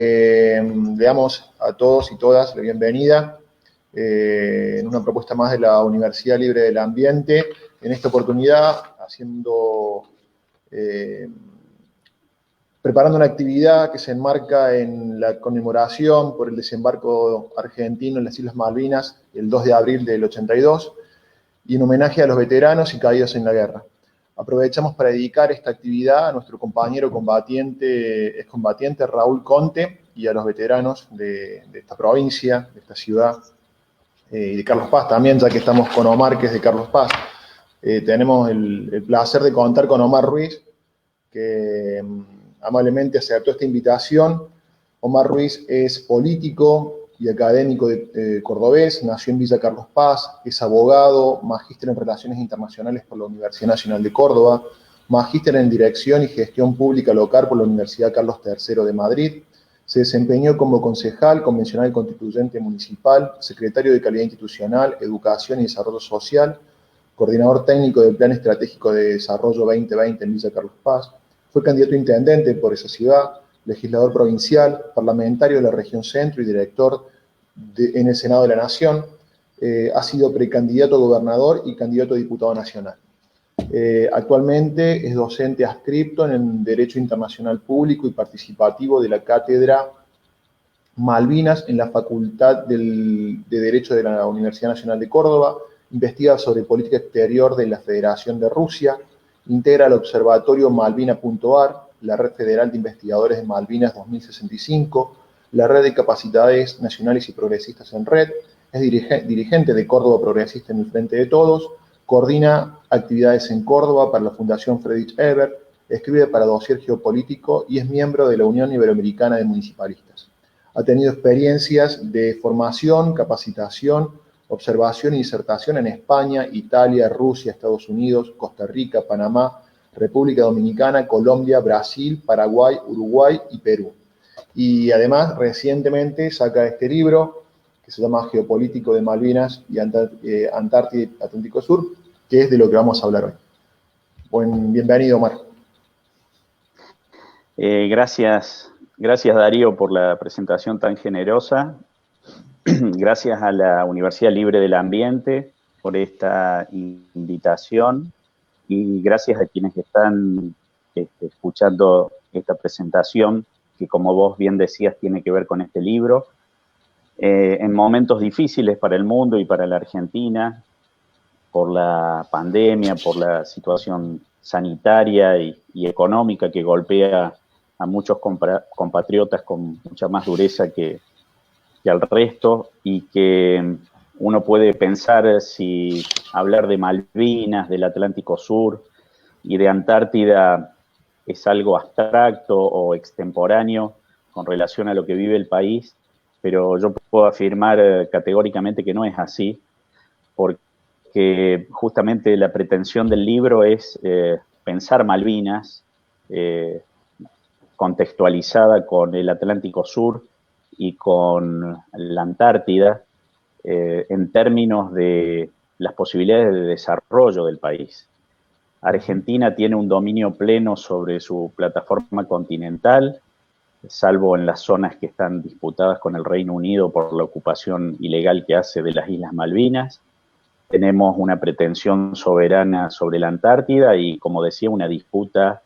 Le damos a todos y todas la bienvenida en una propuesta más de la Universidad Libre del Ambiente. En esta oportunidad, preparando una actividad que se enmarca en la conmemoración por el desembarco argentino en las Islas Malvinas el 2 de abril del 82 y en homenaje a los veteranos y caídos en la guerra. Aprovechamos para dedicar esta actividad a nuestro compañero excombatiente Raúl Conte y a los veteranos de esta provincia, de esta ciudad y de Carlos Paz también, ya que estamos con Omar, que es de Carlos Paz. Tenemos el placer de contar con Omar Ruiz, que amablemente aceptó esta invitación. Omar Ruiz es político y académico cordobés, nació en Villa Carlos Paz, es abogado, magíster en Relaciones Internacionales por la Universidad Nacional de Córdoba, magíster en Dirección y Gestión Pública Local por la Universidad Carlos III de Madrid. Se desempeñó como concejal, convencional y constituyente municipal, secretario de Calidad Institucional, Educación y Desarrollo Social, coordinador técnico del Plan Estratégico de Desarrollo 2020 en Villa Carlos Paz. Fue candidato a intendente por esa ciudad, legislador provincial, parlamentario de la región centro y director en el Senado de la Nación. Ha sido precandidato a gobernador y candidato a diputado nacional. Actualmente es docente adscripto en el Derecho Internacional Público y Participativo de la Cátedra Malvinas en la Facultad de Derecho de la Universidad Nacional de Córdoba. Investiga sobre política exterior de la Federación de Rusia. Integra el Observatorio Malvina.ar, la Red Federal de Investigadores de Malvinas 2065, la Red de Capacidades Nacionales y Progresistas en Red, es dirigente de Córdoba Progresista en el Frente de Todos, coordina actividades en Córdoba para la Fundación Friedrich Ebert, escribe para Dossier Geopolítico y es miembro de la Unión Iberoamericana de Municipalistas. Ha tenido experiencias de formación, capacitación, observación y disertación en España, Italia, Rusia, Estados Unidos, Costa Rica, Panamá, República Dominicana, Colombia, Brasil, Paraguay, Uruguay y Perú. Y además, recientemente saca este libro que se llama Geopolítico de Malvinas y Antártida y Atlántico Sur, que es de lo que vamos a hablar hoy. Bienvenido, Omar. Gracias Darío por la presentación tan generosa. Gracias a la Universidad Libre del Ambiente por esta invitación y gracias a quienes están escuchando esta presentación que, como vos bien decías, tiene que ver con este libro. En momentos difíciles para el mundo y para la Argentina, por la pandemia, por la situación sanitaria y económica que golpea a muchos compatriotas con mucha más dureza que al resto, y que uno puede pensar si hablar de Malvinas, del Atlántico Sur y de Antártida es algo abstracto o extemporáneo con relación a lo que vive el país, pero yo puedo afirmar categóricamente que no es así, porque justamente la pretensión del libro es pensar Malvinas contextualizada con el Atlántico Sur y con la Antártida en términos de las posibilidades de desarrollo del país. Argentina tiene un dominio pleno sobre su plataforma continental, salvo en las zonas que están disputadas con el Reino Unido por la ocupación ilegal que hace de las Islas Malvinas. Tenemos una pretensión soberana sobre la Antártida y, como decía, una disputa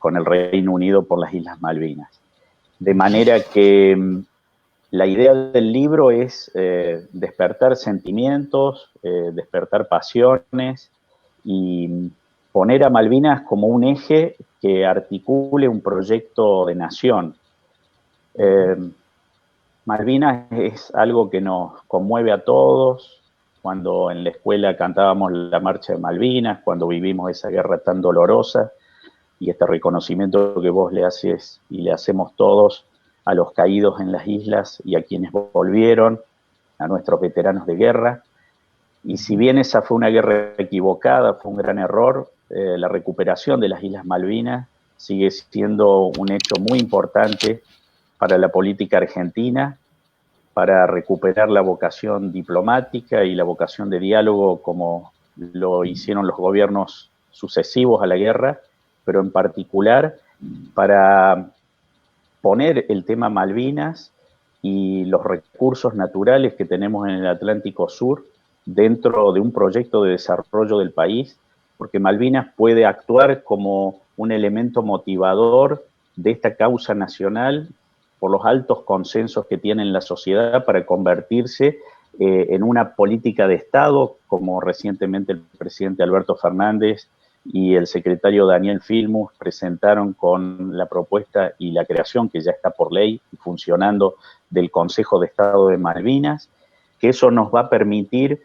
con el Reino Unido por las Islas Malvinas. De manera que la idea del libro es despertar sentimientos, despertar pasiones y poner a Malvinas como un eje que articule un proyecto de nación. Malvinas es algo que nos conmueve a todos. Cuando en la escuela cantábamos la marcha de Malvinas, cuando vivimos esa guerra tan dolorosa, y este reconocimiento que vos le haces y le hacemos todos a los caídos en las islas y a quienes volvieron, a nuestros veteranos de guerra. Y si bien esa fue una guerra equivocada, fue un gran error, la recuperación de las Islas Malvinas sigue siendo un hecho muy importante para la política argentina, para recuperar la vocación diplomática y la vocación de diálogo como lo hicieron los gobiernos sucesivos a la guerra, pero en particular para poner el tema Malvinas y los recursos naturales que tenemos en el Atlántico Sur dentro de un proyecto de desarrollo del país, porque Malvinas puede actuar como un elemento motivador de esta causa nacional por los altos consensos que tiene en la sociedad para convertirse en una política de Estado, como recientemente el presidente Alberto Fernández y el secretario Daniel Filmus presentaron con la propuesta y la creación, que ya está por ley y funcionando, del Consejo de Estado de Malvinas, que eso nos va a permitir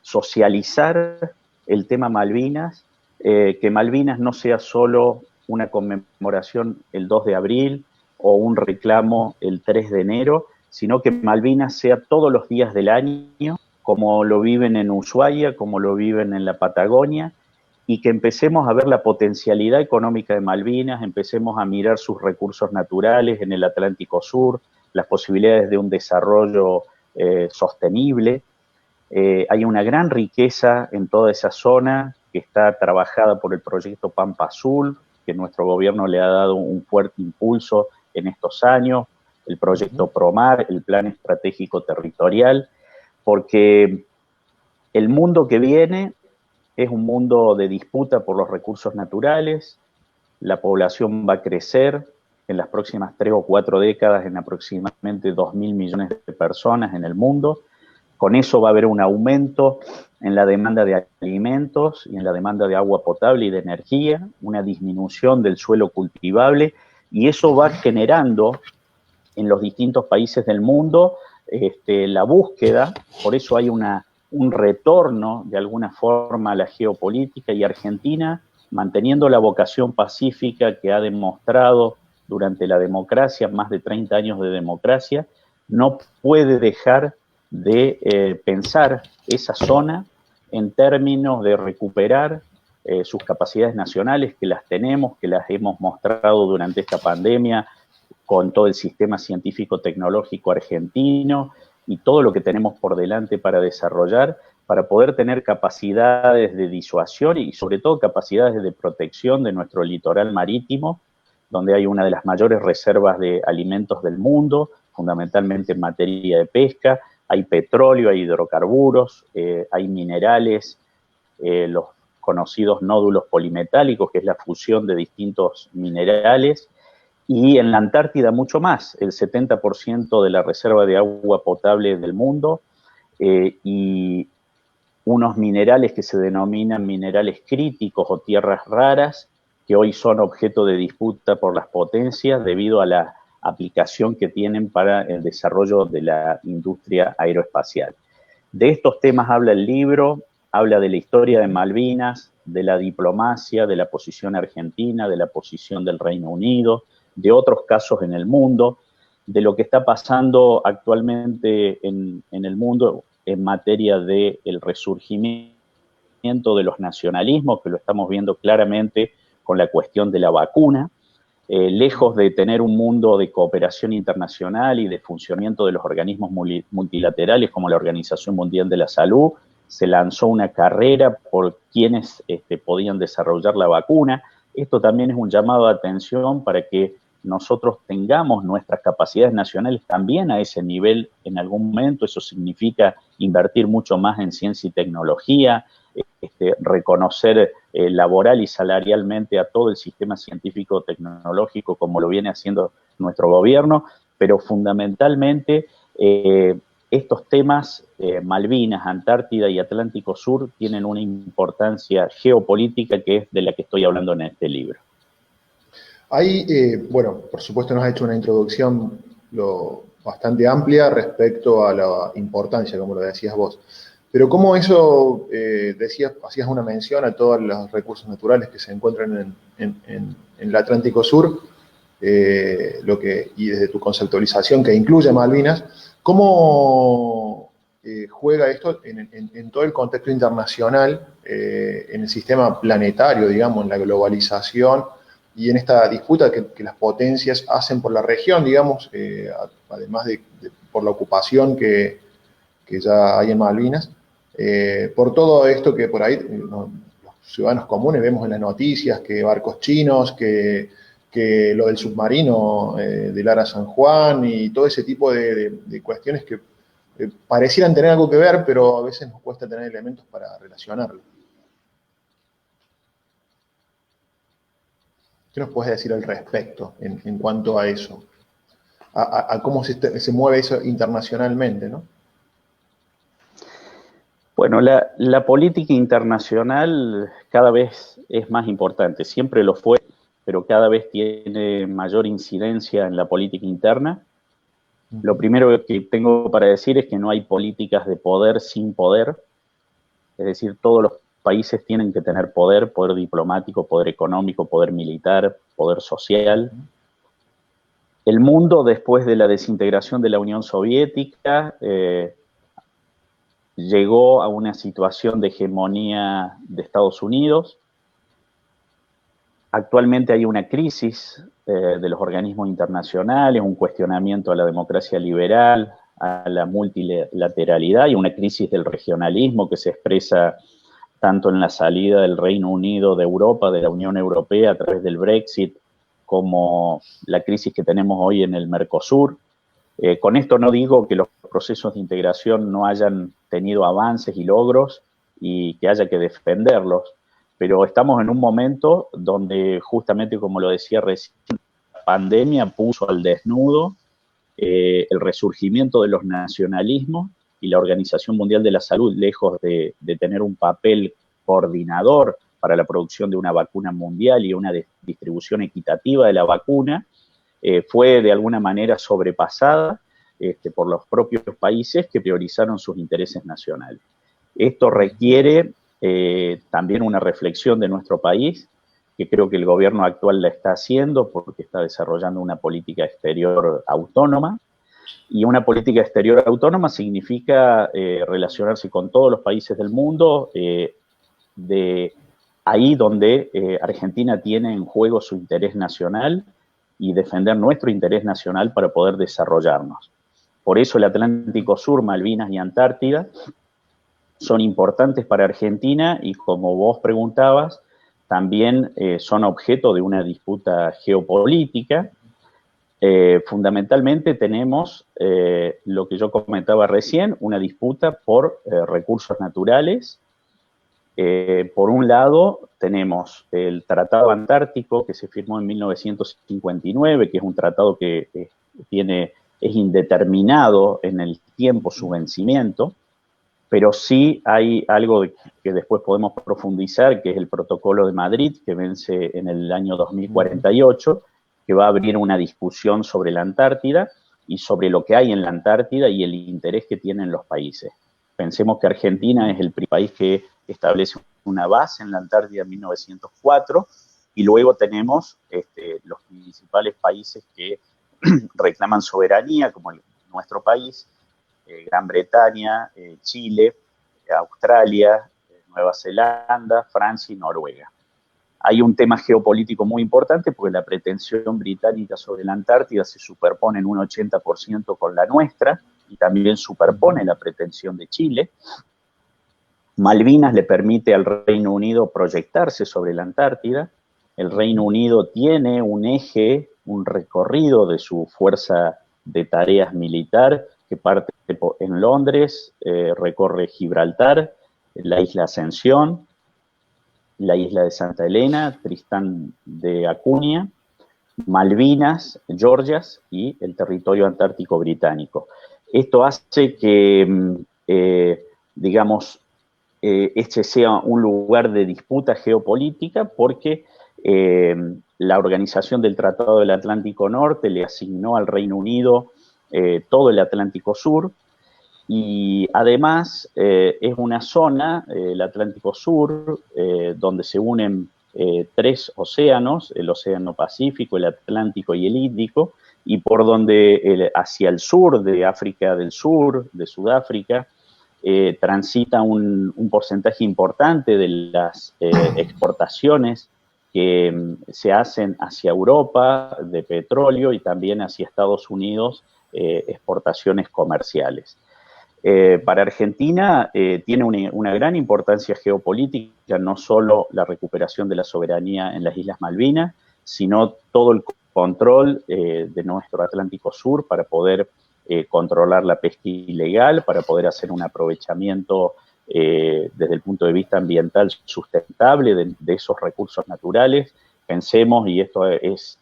socializar el tema Malvinas, que Malvinas no sea solo una conmemoración el 2 de abril o un reclamo el 3 de enero, sino que Malvinas sea todos los días del año, como lo viven en Ushuaia, como lo viven en la Patagonia, y que empecemos a ver la potencialidad económica de Malvinas, empecemos a mirar sus recursos naturales en el Atlántico Sur, las posibilidades de un desarrollo sostenible. Hay una gran riqueza en toda esa zona que está trabajada por el proyecto Pampa Azul, que nuestro gobierno le ha dado un fuerte impulso en estos años, el proyecto PROMAR, el Plan Estratégico Territorial, porque el mundo que viene es un mundo de disputa por los recursos naturales, la población va a crecer en las próximas 3 o 4 décadas en aproximadamente 2.000 millones de personas en el mundo. Con eso va a haber un aumento en la demanda de alimentos y en la demanda de agua potable y de energía, una disminución del suelo cultivable, y eso va generando en los distintos países del mundo la búsqueda, por eso hay un retorno de alguna forma a la geopolítica, y Argentina, manteniendo la vocación pacífica que ha demostrado durante la democracia, más de 30 años de democracia, no puede dejar de pensar esa zona en términos de recuperar sus capacidades nacionales, que las tenemos, que las hemos mostrado durante esta pandemia con todo el sistema científico-tecnológico argentino y todo lo que tenemos por delante para desarrollar, para poder tener capacidades de disuasión y sobre todo capacidades de protección de nuestro litoral marítimo, donde hay una de las mayores reservas de alimentos del mundo, fundamentalmente en materia de pesca. Hay petróleo, hay hidrocarburos, hay minerales, los conocidos nódulos polimetálicos, que es la fusión de distintos minerales, y en la Antártida mucho más, el 70% de la reserva de agua potable del mundo, y unos minerales que se denominan minerales críticos o tierras raras, que hoy son objeto de disputa por las potencias debido a la aplicación que tienen para el desarrollo de la industria aeroespacial. De estos temas habla el libro, habla de la historia de Malvinas, de la diplomacia, de la posición argentina, de la posición del Reino Unido, de otros casos en el mundo, de lo que está pasando actualmente en el mundo en materia del resurgimiento de los nacionalismos, que lo estamos viendo claramente con la cuestión de la vacuna. Lejos de tener un mundo de cooperación internacional y de funcionamiento de los organismos multilaterales como la Organización Mundial de la Salud, se lanzó una carrera por quienes podían desarrollar la vacuna. Esto también es un llamado de atención para que nosotros tengamos nuestras capacidades nacionales también a ese nivel en algún momento. Eso significa invertir mucho más en ciencia y tecnología, reconocer laboral y salarialmente a todo el sistema científico-tecnológico como lo viene haciendo nuestro gobierno, pero fundamentalmente estos temas, Malvinas, Antártida y Atlántico Sur, tienen una importancia geopolítica que es de la que estoy hablando en este libro. Ahí, bueno, por supuesto nos ha hecho una introducción bastante amplia respecto a la importancia, como lo decías vos. Pero ¿cómo eso, hacías una mención a todos los recursos naturales que se encuentran en el Atlántico Sur, y desde tu conceptualización que incluye Malvinas, ¿cómo juega esto en todo el contexto internacional, en el sistema planetario, digamos, en la globalización y en esta disputa que las potencias hacen por la región, digamos, además por la ocupación que ya hay en Malvinas, por todo esto que por ahí los ciudadanos comunes vemos en las noticias, que barcos chinos, que que lo del submarino de Lara San Juan y todo ese tipo de cuestiones que parecieran tener algo que ver, pero a veces nos cuesta tener elementos para relacionarlo. ¿Qué nos puedes decir al respecto en cuanto a eso? A cómo se mueve eso internacionalmente, ¿no? Bueno, la política internacional cada vez es más importante, siempre lo fue, pero cada vez tiene mayor incidencia en la política interna. Lo primero que tengo para decir es que no hay políticas de poder sin poder, es decir, todos los países tienen que tener poder, poder diplomático, poder económico, poder militar, poder social. El mundo, después de la desintegración de la Unión Soviética, llegó a una situación de hegemonía de Estados Unidos. Actualmente hay una crisis de los organismos internacionales, un cuestionamiento a la democracia liberal, a la multilateralidad y una crisis del regionalismo que se expresa tanto en la salida del Reino Unido de Europa, de la Unión Europea a través del Brexit, como la crisis que tenemos hoy en el Mercosur. Con esto no digo que los procesos de integración no hayan tenido avances y logros y que haya que defenderlos, pero estamos en un momento donde, justamente como lo decía recién, la pandemia puso al desnudo el resurgimiento de los nacionalismos, y la Organización Mundial de la Salud, lejos de tener un papel coordinador para la producción de una vacuna mundial y una distribución equitativa de la vacuna, fue de alguna manera sobrepasada por los propios países que priorizaron sus intereses nacionales. Esto requiere también una reflexión de nuestro país, que creo que el gobierno actual la está haciendo porque está desarrollando una política exterior autónoma, y una política exterior autónoma significa relacionarse con todos los países del mundo, de ahí donde Argentina tiene en juego su interés nacional y defender nuestro interés nacional para poder desarrollarnos. Por eso el Atlántico Sur, Malvinas y Antártida son importantes para Argentina y, como vos preguntabas, también son objeto de una disputa geopolítica. Fundamentalmente tenemos lo que yo comentaba recién, una disputa por recursos naturales. Por un lado tenemos el Tratado Antártico que se firmó en 1959, que es un tratado que es indeterminado en el tiempo su vencimiento, pero sí hay algo que después podemos profundizar, que es el Protocolo de Madrid, que vence en el año 2048, que va a abrir una discusión sobre la Antártida y sobre lo que hay en la Antártida y el interés que tienen los países. Pensemos que Argentina es el primer país que establece una base en la Antártida en 1904, y luego tenemos los principales países que reclaman soberanía, como nuestro país, Gran Bretaña, Chile, Australia, Nueva Zelanda, Francia y Noruega. Hay un tema geopolítico muy importante porque la pretensión británica sobre la Antártida se superpone en un 80% con la nuestra, y también superpone la pretensión de Chile. Malvinas le permite al Reino Unido proyectarse sobre la Antártida. El Reino Unido tiene un eje, un recorrido de su fuerza de tareas militar que parte en Londres, recorre Gibraltar, la isla Ascensión, la isla de Santa Elena, Tristán de Acuña, Malvinas, Georgias y el territorio antártico británico. Esto hace que, digamos, este sea un lugar de disputa geopolítica porque la organización del Tratado del Atlántico Norte le asignó al Reino Unido todo el Atlántico Sur, y además es una zona, el Atlántico Sur, donde se unen tres océanos, el Océano Pacífico, el Atlántico y el Índico, y por donde hacia el sur de África del Sur, de Sudáfrica, transita un porcentaje importante de las exportaciones que se hacen hacia Europa de petróleo y también hacia Estados Unidos, exportaciones comerciales. Para Argentina tiene una gran importancia geopolítica, no solo la recuperación de la soberanía en las Islas Malvinas, sino todo el control de nuestro Atlántico Sur para poder controlar la pesca ilegal, para poder hacer un aprovechamiento desde el punto de vista ambiental sustentable de esos recursos naturales. Pensemos, y esto es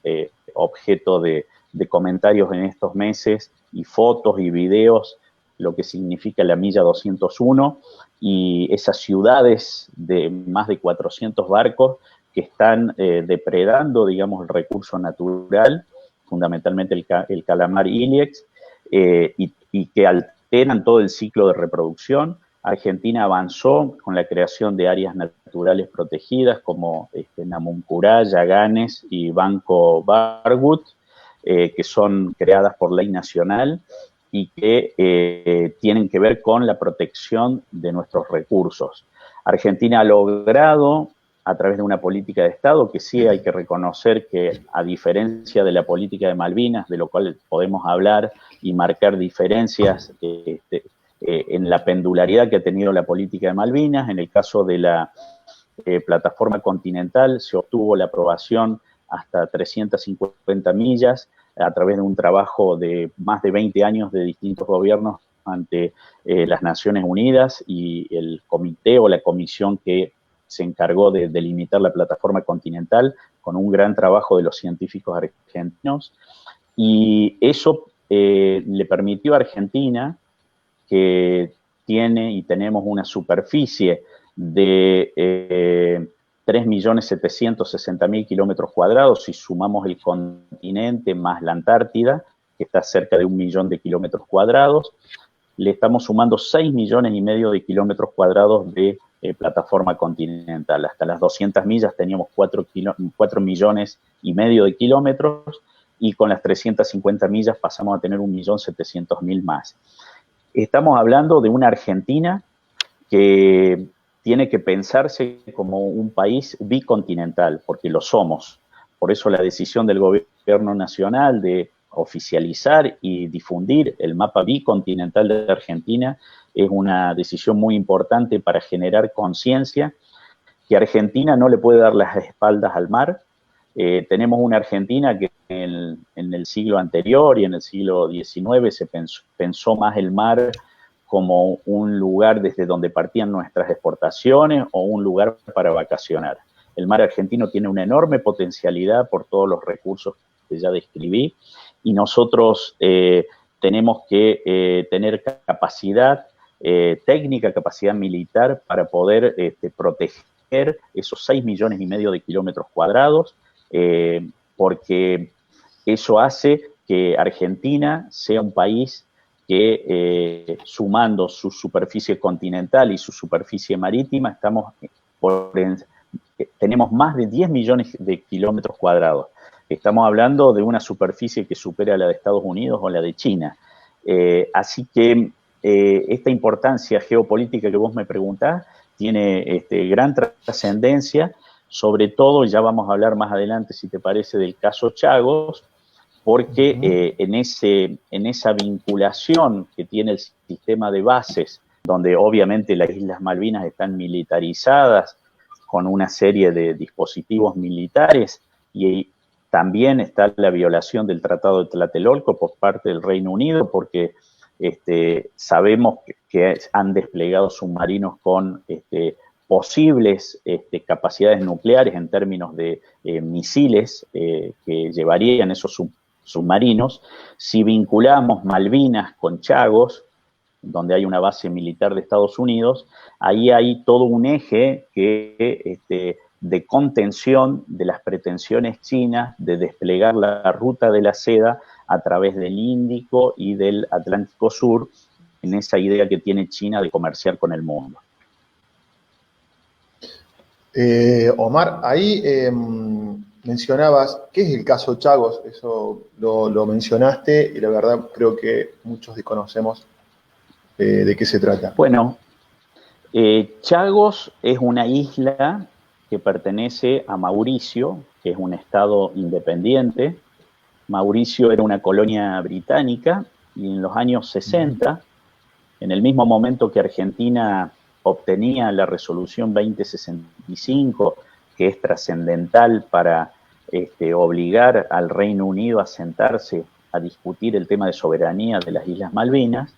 objeto de comentarios en estos meses, y fotos y videos, lo que significa la milla 201, y esas ciudades de más de 400 barcos que están depredando, digamos, el recurso natural, fundamentalmente el calamar Ilex, y que alteran todo el ciclo de reproducción. Argentina avanzó con la creación de áreas naturales protegidas como Namuncurá, Yaganes y Banco Bargut, que son creadas por ley nacional y que tienen que ver con la protección de nuestros recursos. Argentina ha logrado, a través de una política de Estado, que sí hay que reconocer que, a diferencia de la política de Malvinas, de lo cual podemos hablar y marcar diferencias en la pendularidad que ha tenido la política de Malvinas, en el caso de la plataforma continental se obtuvo la aprobación hasta 350 millas a través de un trabajo de más de 20 años de distintos gobiernos ante las Naciones Unidas y el comité o la comisión que se encargó de delimitar la plataforma continental, con un gran trabajo de los científicos argentinos, y eso le permitió a Argentina, que tiene y tenemos una superficie de 3.760.000 kilómetros cuadrados, si sumamos el continente más la Antártida, que está cerca de 1 millón de kilómetros cuadrados, le estamos sumando 6,5 millones de kilómetros cuadrados de plataforma continental. Hasta las 200 millas teníamos 4,5 millones de kilómetros, y con las 350 millas pasamos a tener 1.700.000 más. Estamos hablando de una Argentina que tiene que pensarse como un país bicontinental, porque lo somos. Por eso la decisión del gobierno nacional de oficializar y difundir el mapa bicontinental de Argentina es una decisión muy importante para generar conciencia que Argentina no le puede dar las espaldas al mar. Tenemos una Argentina que en el siglo anterior y en el siglo XIX se pensó más el mar como un lugar desde donde partían nuestras exportaciones o un lugar para vacacionar. El mar argentino tiene una enorme potencialidad por todos los recursos que ya describí, y nosotros tenemos que tener capacidad técnica, capacidad militar para poder proteger esos 6,5 millones de kilómetros cuadrados, porque eso hace que Argentina sea un país que, sumando su superficie continental y su superficie marítima, tenemos más de 10 millones de kilómetros cuadrados. Estamos hablando de una superficie que supera la de Estados Unidos o la de China. Así que esta importancia geopolítica que vos me preguntás tiene gran trascendencia, sobre todo, ya vamos a hablar más adelante, si te parece, del caso Chagos, porque en esa vinculación que tiene el sistema de bases, donde obviamente las Islas Malvinas están militarizadas con una serie de dispositivos militares, y también está la violación del Tratado de Tlatelolco por parte del Reino Unido, porque sabemos que han desplegado submarinos con posibles capacidades nucleares en términos de misiles que llevarían esos submarinos. Si vinculamos Malvinas con Chagos, donde hay una base militar de Estados Unidos, ahí hay todo un eje de contención de las pretensiones chinas de desplegar la ruta de la seda a través del Índico y del Atlántico Sur, en esa idea que tiene China de comerciar con el mundo. Omar, ahí mencionabas, ¿qué es el caso Chagos? Eso lo mencionaste y la verdad creo que muchos desconocemos de qué se trata. Bueno, Chagos es una isla que pertenece a Mauricio, que es un estado independiente. Mauricio era una colonia británica, y en los años 60, en el mismo momento que Argentina obtenía la resolución 2065, que es trascendental para obligar al Reino Unido a sentarse a discutir el tema de soberanía de las Islas Malvinas,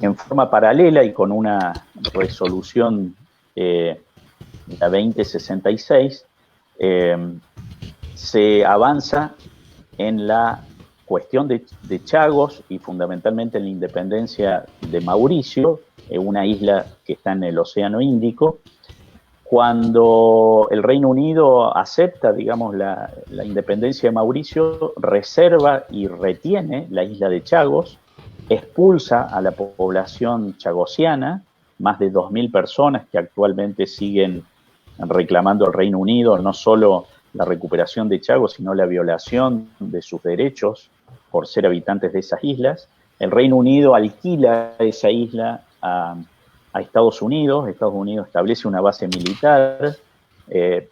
en forma paralela y con una resolución, la 2066, se avanza en la cuestión de Chagos y fundamentalmente en la independencia de Mauricio, una isla que está en el Océano Índico. Cuando el Reino Unido acepta, digamos, la independencia de Mauricio, reserva y retiene la isla de Chagos, expulsa a la población chagosiana, más de 2.000 personas que actualmente siguen reclamando al Reino Unido no solo la recuperación de Chagos, sino la violación de sus derechos por ser habitantes de esas islas. El Reino Unido alquila esa isla a Estados Unidos. Estados Unidos establece una base militar.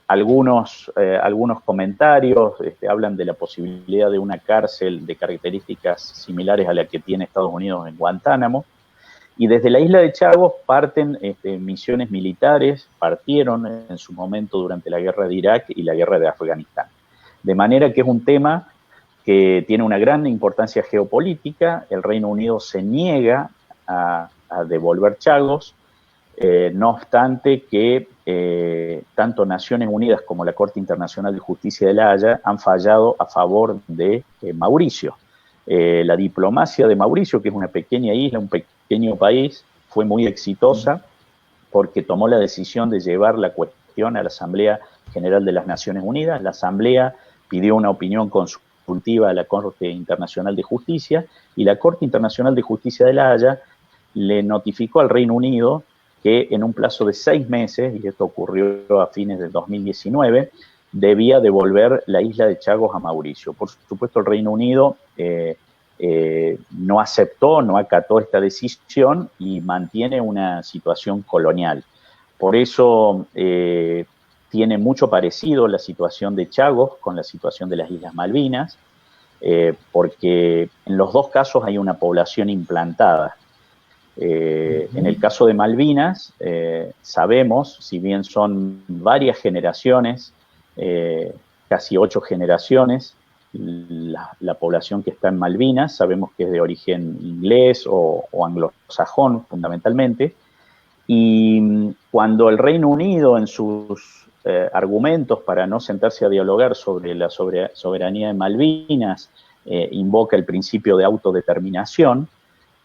Algunos comentarios hablan de la posibilidad de una cárcel de características similares a la que tiene Estados Unidos en Guantánamo. Y desde la isla de Chagos parten misiones militares, partieron en su momento durante la guerra de Irak y la guerra de Afganistán. De manera que es un tema que tiene una gran importancia geopolítica. El Reino Unido se niega a devolver Chagos, no obstante que tanto Naciones Unidas como la Corte Internacional de Justicia de La Haya han fallado a favor de Mauricio. La diplomacia de Mauricio, que es una pequeña isla, un pequeño país, fue muy exitosa porque tomó la decisión de llevar la cuestión a la Asamblea General de las Naciones Unidas. La Asamblea pidió una opinión consultiva a la Corte Internacional de Justicia y la Corte Internacional de Justicia de La Haya le notificó al Reino Unido que en un plazo de 6 meses, y esto ocurrió a fines del 2019, debía devolver la isla de Chagos a Mauricio. Por supuesto, el Reino Unido no aceptó, no acató esta decisión y mantiene una situación colonial. Por eso tiene mucho parecido la situación de Chagos con la situación de las Islas Malvinas, porque en los dos casos hay una población implantada. En el caso de Malvinas, sabemos, si bien son varias generaciones, casi 8 generaciones, la población que está en Malvinas, sabemos que es de origen inglés o anglosajón fundamentalmente, y cuando el Reino Unido en sus argumentos para no sentarse a dialogar sobre la soberanía de Malvinas invoca el principio de autodeterminación,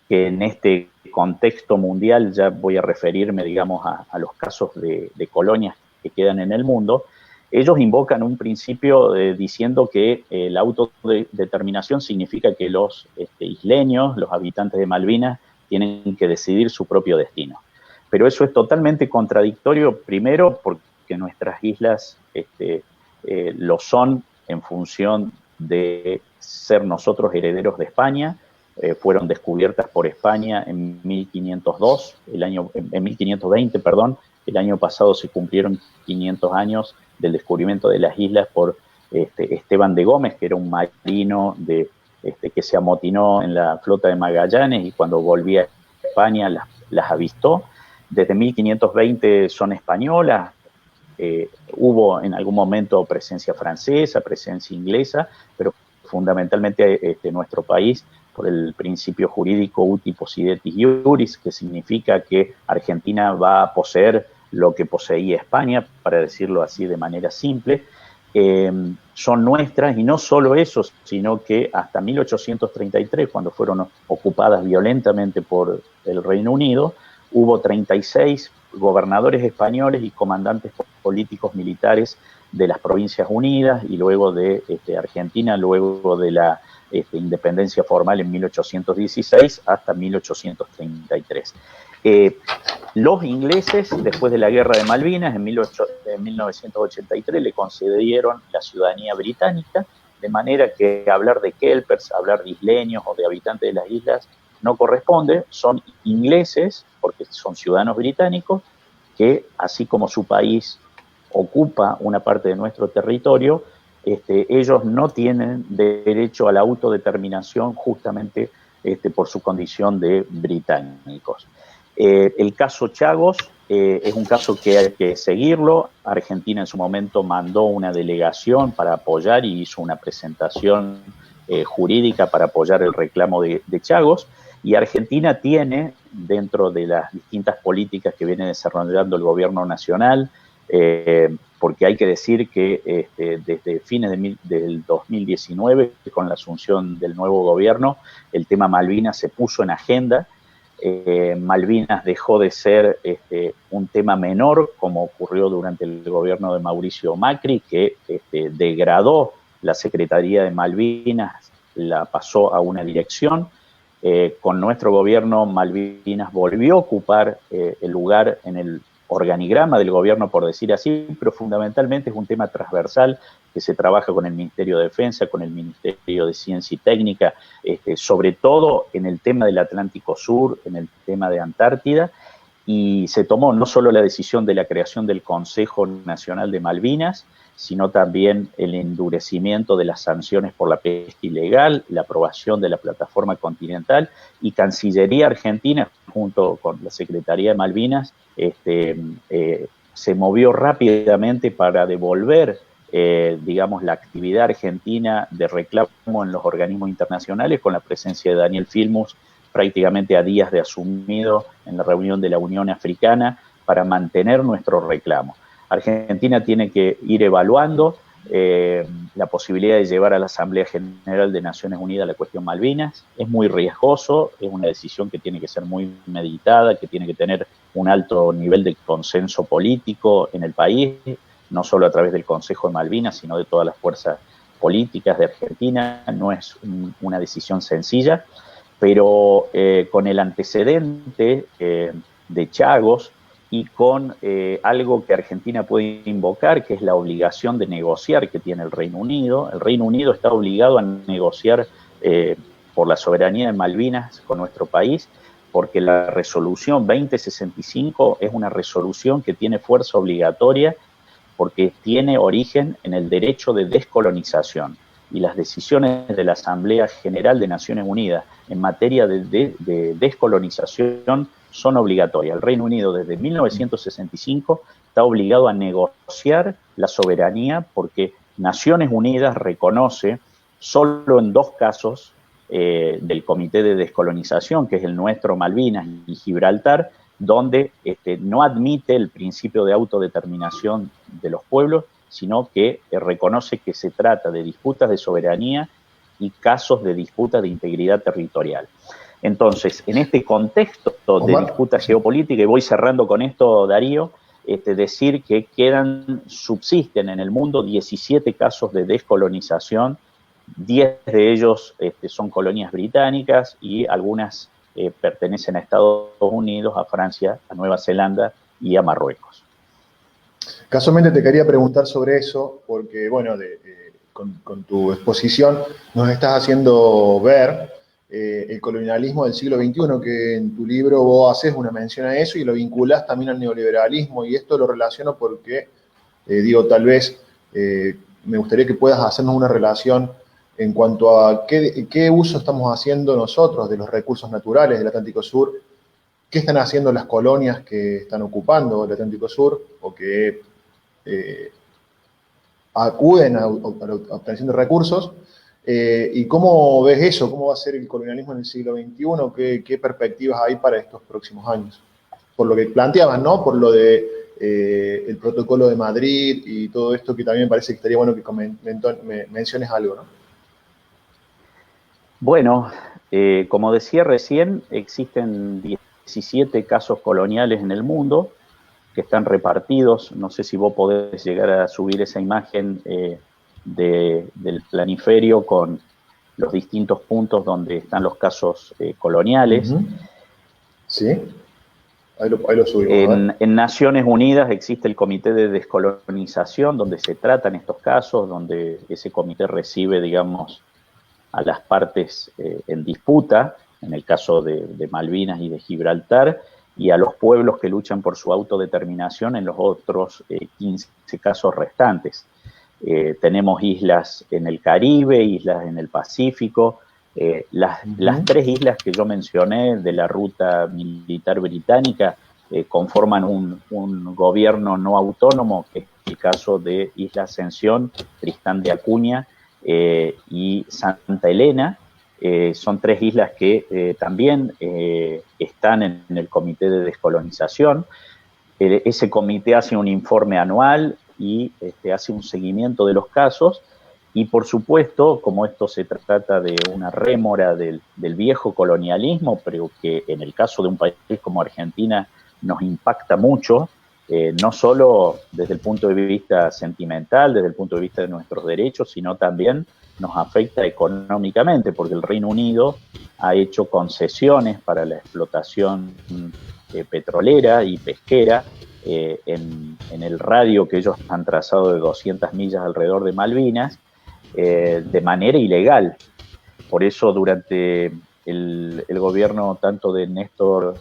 que en este contexto mundial, ya voy a referirme, digamos, a los casos de colonias que quedan en el mundo, ellos invocan un principio diciendo que la autodeterminación significa que los isleños, los habitantes de Malvinas, tienen que decidir su propio destino. Pero eso es totalmente contradictorio, primero porque nuestras islas lo son en función de ser nosotros herederos de España. Fueron descubiertas por España en 1520, perdón. El año pasado se cumplieron 500 años del descubrimiento de las islas por Esteban de Gómez, que era un marino que se amotinó en la flota de Magallanes y cuando volvía a España las avistó. Desde 1520 son españolas. Hubo en algún momento presencia francesa, presencia inglesa, pero fundamentalmente nuestro país, por el principio jurídico uti possidetis iuris, que significa que Argentina va a poseer lo que poseía España, para decirlo así de manera simple, son nuestras, y no solo eso, sino que hasta 1833, cuando fueron ocupadas violentamente por el Reino Unido, hubo 36 gobernadores españoles y comandantes políticos militares de las Provincias Unidas y luego de Argentina, luego de la independencia formal en 1816 hasta 1833. Los ingleses, después de la Guerra de Malvinas, en 1983, le concedieron la ciudadanía británica, de manera que hablar de kelpers, hablar de isleños o de habitantes de las islas no corresponde. Son ingleses, porque son ciudadanos británicos, que así como su país ocupa una parte de nuestro territorio, ellos no tienen derecho a la autodeterminación justamente por su condición de británicos. El caso Chagos es un caso que hay que seguirlo. Argentina en su momento mandó una delegación para apoyar y hizo una presentación jurídica para apoyar el reclamo de Chagos. Y Argentina tiene, dentro de las distintas políticas que viene desarrollando el gobierno nacional, porque hay que decir que desde fines del 2019, con la asunción del nuevo gobierno, el tema Malvinas se puso en agenda. Malvinas dejó de ser un tema menor, como ocurrió durante el gobierno de Mauricio Macri, que degradó la Secretaría de Malvinas, la pasó a una dirección. Con nuestro gobierno, Malvinas volvió a ocupar el lugar en el organigrama del gobierno, por decir así, pero fundamentalmente es un tema transversal que se trabaja con el Ministerio de Defensa, con el Ministerio de Ciencia y Técnica, sobre todo en el tema del Atlántico Sur, en el tema de Antártida, y se tomó no solo la decisión de la creación del Consejo Nacional de Malvinas, sino también el endurecimiento de las sanciones por la pesca ilegal, la aprobación de la plataforma continental, y Cancillería Argentina, junto con la Secretaría de Malvinas, se movió rápidamente para devolver, digamos, la actividad argentina de reclamo en los organismos internacionales, con la presencia de Daniel Filmus, prácticamente a días de asumido en la reunión de la Unión Africana, para mantener nuestro reclamo. Argentina tiene que ir evaluando la posibilidad de llevar a la Asamblea General de Naciones Unidas la cuestión Malvinas. Es muy riesgoso, es una decisión que tiene que ser muy meditada, que tiene que tener un alto nivel de consenso político en el país, no solo a través del Consejo de Malvinas, sino de todas las fuerzas políticas de Argentina. No es una decisión sencilla, pero con el antecedente de Chagos, y con algo que Argentina puede invocar, que es la obligación de negociar que tiene el Reino Unido. El Reino Unido está obligado a negociar por la soberanía de Malvinas con nuestro país, porque la resolución 2065 es una resolución que tiene fuerza obligatoria, porque tiene origen en el derecho de descolonización. Y las decisiones de la Asamblea General de Naciones Unidas en materia de descolonización son obligatorias. El Reino Unido desde 1965 está obligado a negociar la soberanía, porque Naciones Unidas reconoce solo en 2 casos del Comité de Descolonización, que es el nuestro, Malvinas y Gibraltar, donde no admite el principio de autodeterminación de los pueblos, sino que reconoce que se trata de disputas de soberanía y casos de disputas de integridad territorial. Entonces, en este contexto de disputa geopolítica, y voy cerrando con esto, Darío, decir que subsisten en el mundo 17 casos de descolonización, 10 de ellos son colonias británicas y algunas pertenecen a Estados Unidos, a Francia, a Nueva Zelanda y a Marruecos. Casualmente te quería preguntar sobre eso, porque, bueno, con tu exposición nos estás haciendo ver el colonialismo del siglo XXI, que en tu libro vos haces una mención a eso y lo vinculás también al neoliberalismo, y esto lo relaciono porque, tal vez me gustaría que puedas hacernos una relación en cuanto a qué uso estamos haciendo nosotros de los recursos naturales del Atlántico Sur, qué están haciendo las colonias que están ocupando el Atlántico Sur o que acuden a la obtención de recursos, y cómo ves eso, cómo va a ser el colonialismo en el siglo XXI, qué perspectivas hay para estos próximos años. Por lo que planteaban, ¿no? Por lo de el protocolo de Madrid y todo esto, que también me parece que estaría bueno que menciones algo, ¿no? Bueno, como decía recién, existen 17 casos coloniales en el mundo que están repartidos. No sé si vos podés llegar a subir esa imagen del planiferio con los distintos puntos donde están los casos coloniales. Sí, ahí lo subimos. En Naciones Unidas existe el Comité de Descolonización, donde se tratan estos casos, donde ese comité recibe, digamos, a las partes en disputa, en el caso de Malvinas y de Gibraltar, y a los pueblos que luchan por su autodeterminación en los otros 15 casos restantes. Tenemos islas en el Caribe, islas en el Pacífico. Las 3 islas que yo mencioné de la ruta militar británica conforman un gobierno no autónomo, que es el caso de Isla Ascensión, Tristán de Acuña y Santa Elena. Son 3 islas que también están en el Comité de Descolonización. Ese comité hace un informe anual y hace un seguimiento de los casos, y por supuesto, como esto se trata de una rémora del viejo colonialismo, pero que en el caso de un país como Argentina nos impacta mucho, no solo desde el punto de vista sentimental, desde el punto de vista de nuestros derechos, sino también nos afecta económicamente, porque el Reino Unido ha hecho concesiones para la explotación petrolera y pesquera en el radio que ellos han trazado de 200 millas alrededor de Malvinas, de manera ilegal. Por eso durante el gobierno tanto de Néstor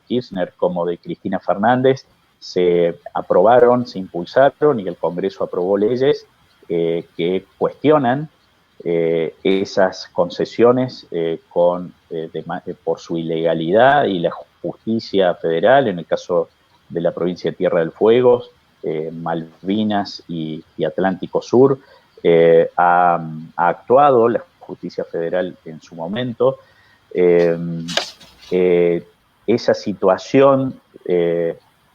Kirchner como de Cristina Fernández se aprobaron, se impulsaron y el Congreso aprobó leyes que cuestionan esas concesiones por su ilegalidad, y la justicia federal, en el caso de la provincia de Tierra del Fuego, Malvinas y Atlántico Sur, ha actuado la justicia federal en su momento. Esa situación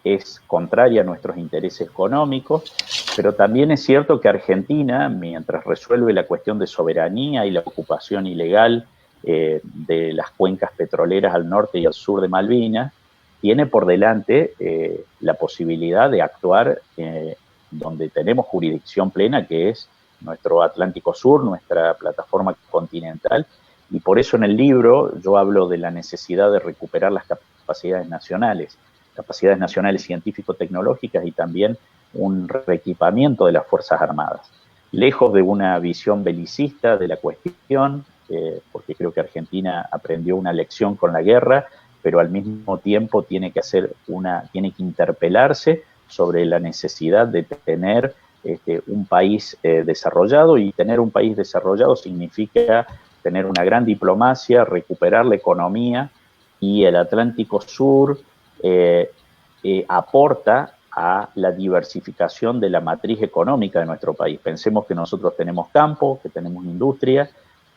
es contraria a nuestros intereses económicos, pero también es cierto que Argentina, mientras resuelve la cuestión de soberanía y la ocupación ilegal de las cuencas petroleras al norte y al sur de Malvinas, tiene por delante la posibilidad de actuar donde tenemos jurisdicción plena, que es nuestro Atlántico Sur, nuestra plataforma continental, y por eso en el libro yo hablo de la necesidad de recuperar las capacidades nacionales científico-tecnológicas, y también un reequipamiento de las Fuerzas Armadas. Lejos de una visión belicista de la cuestión, porque creo que Argentina aprendió una lección con la guerra, pero al mismo tiempo tiene que interpelarse sobre la necesidad de tener un país desarrollado, y tener un país desarrollado significa tener una gran diplomacia, recuperar la economía, y el Atlántico Sur aporta a la diversificación de la matriz económica de nuestro país. Pensemos que nosotros tenemos campo, que tenemos industria,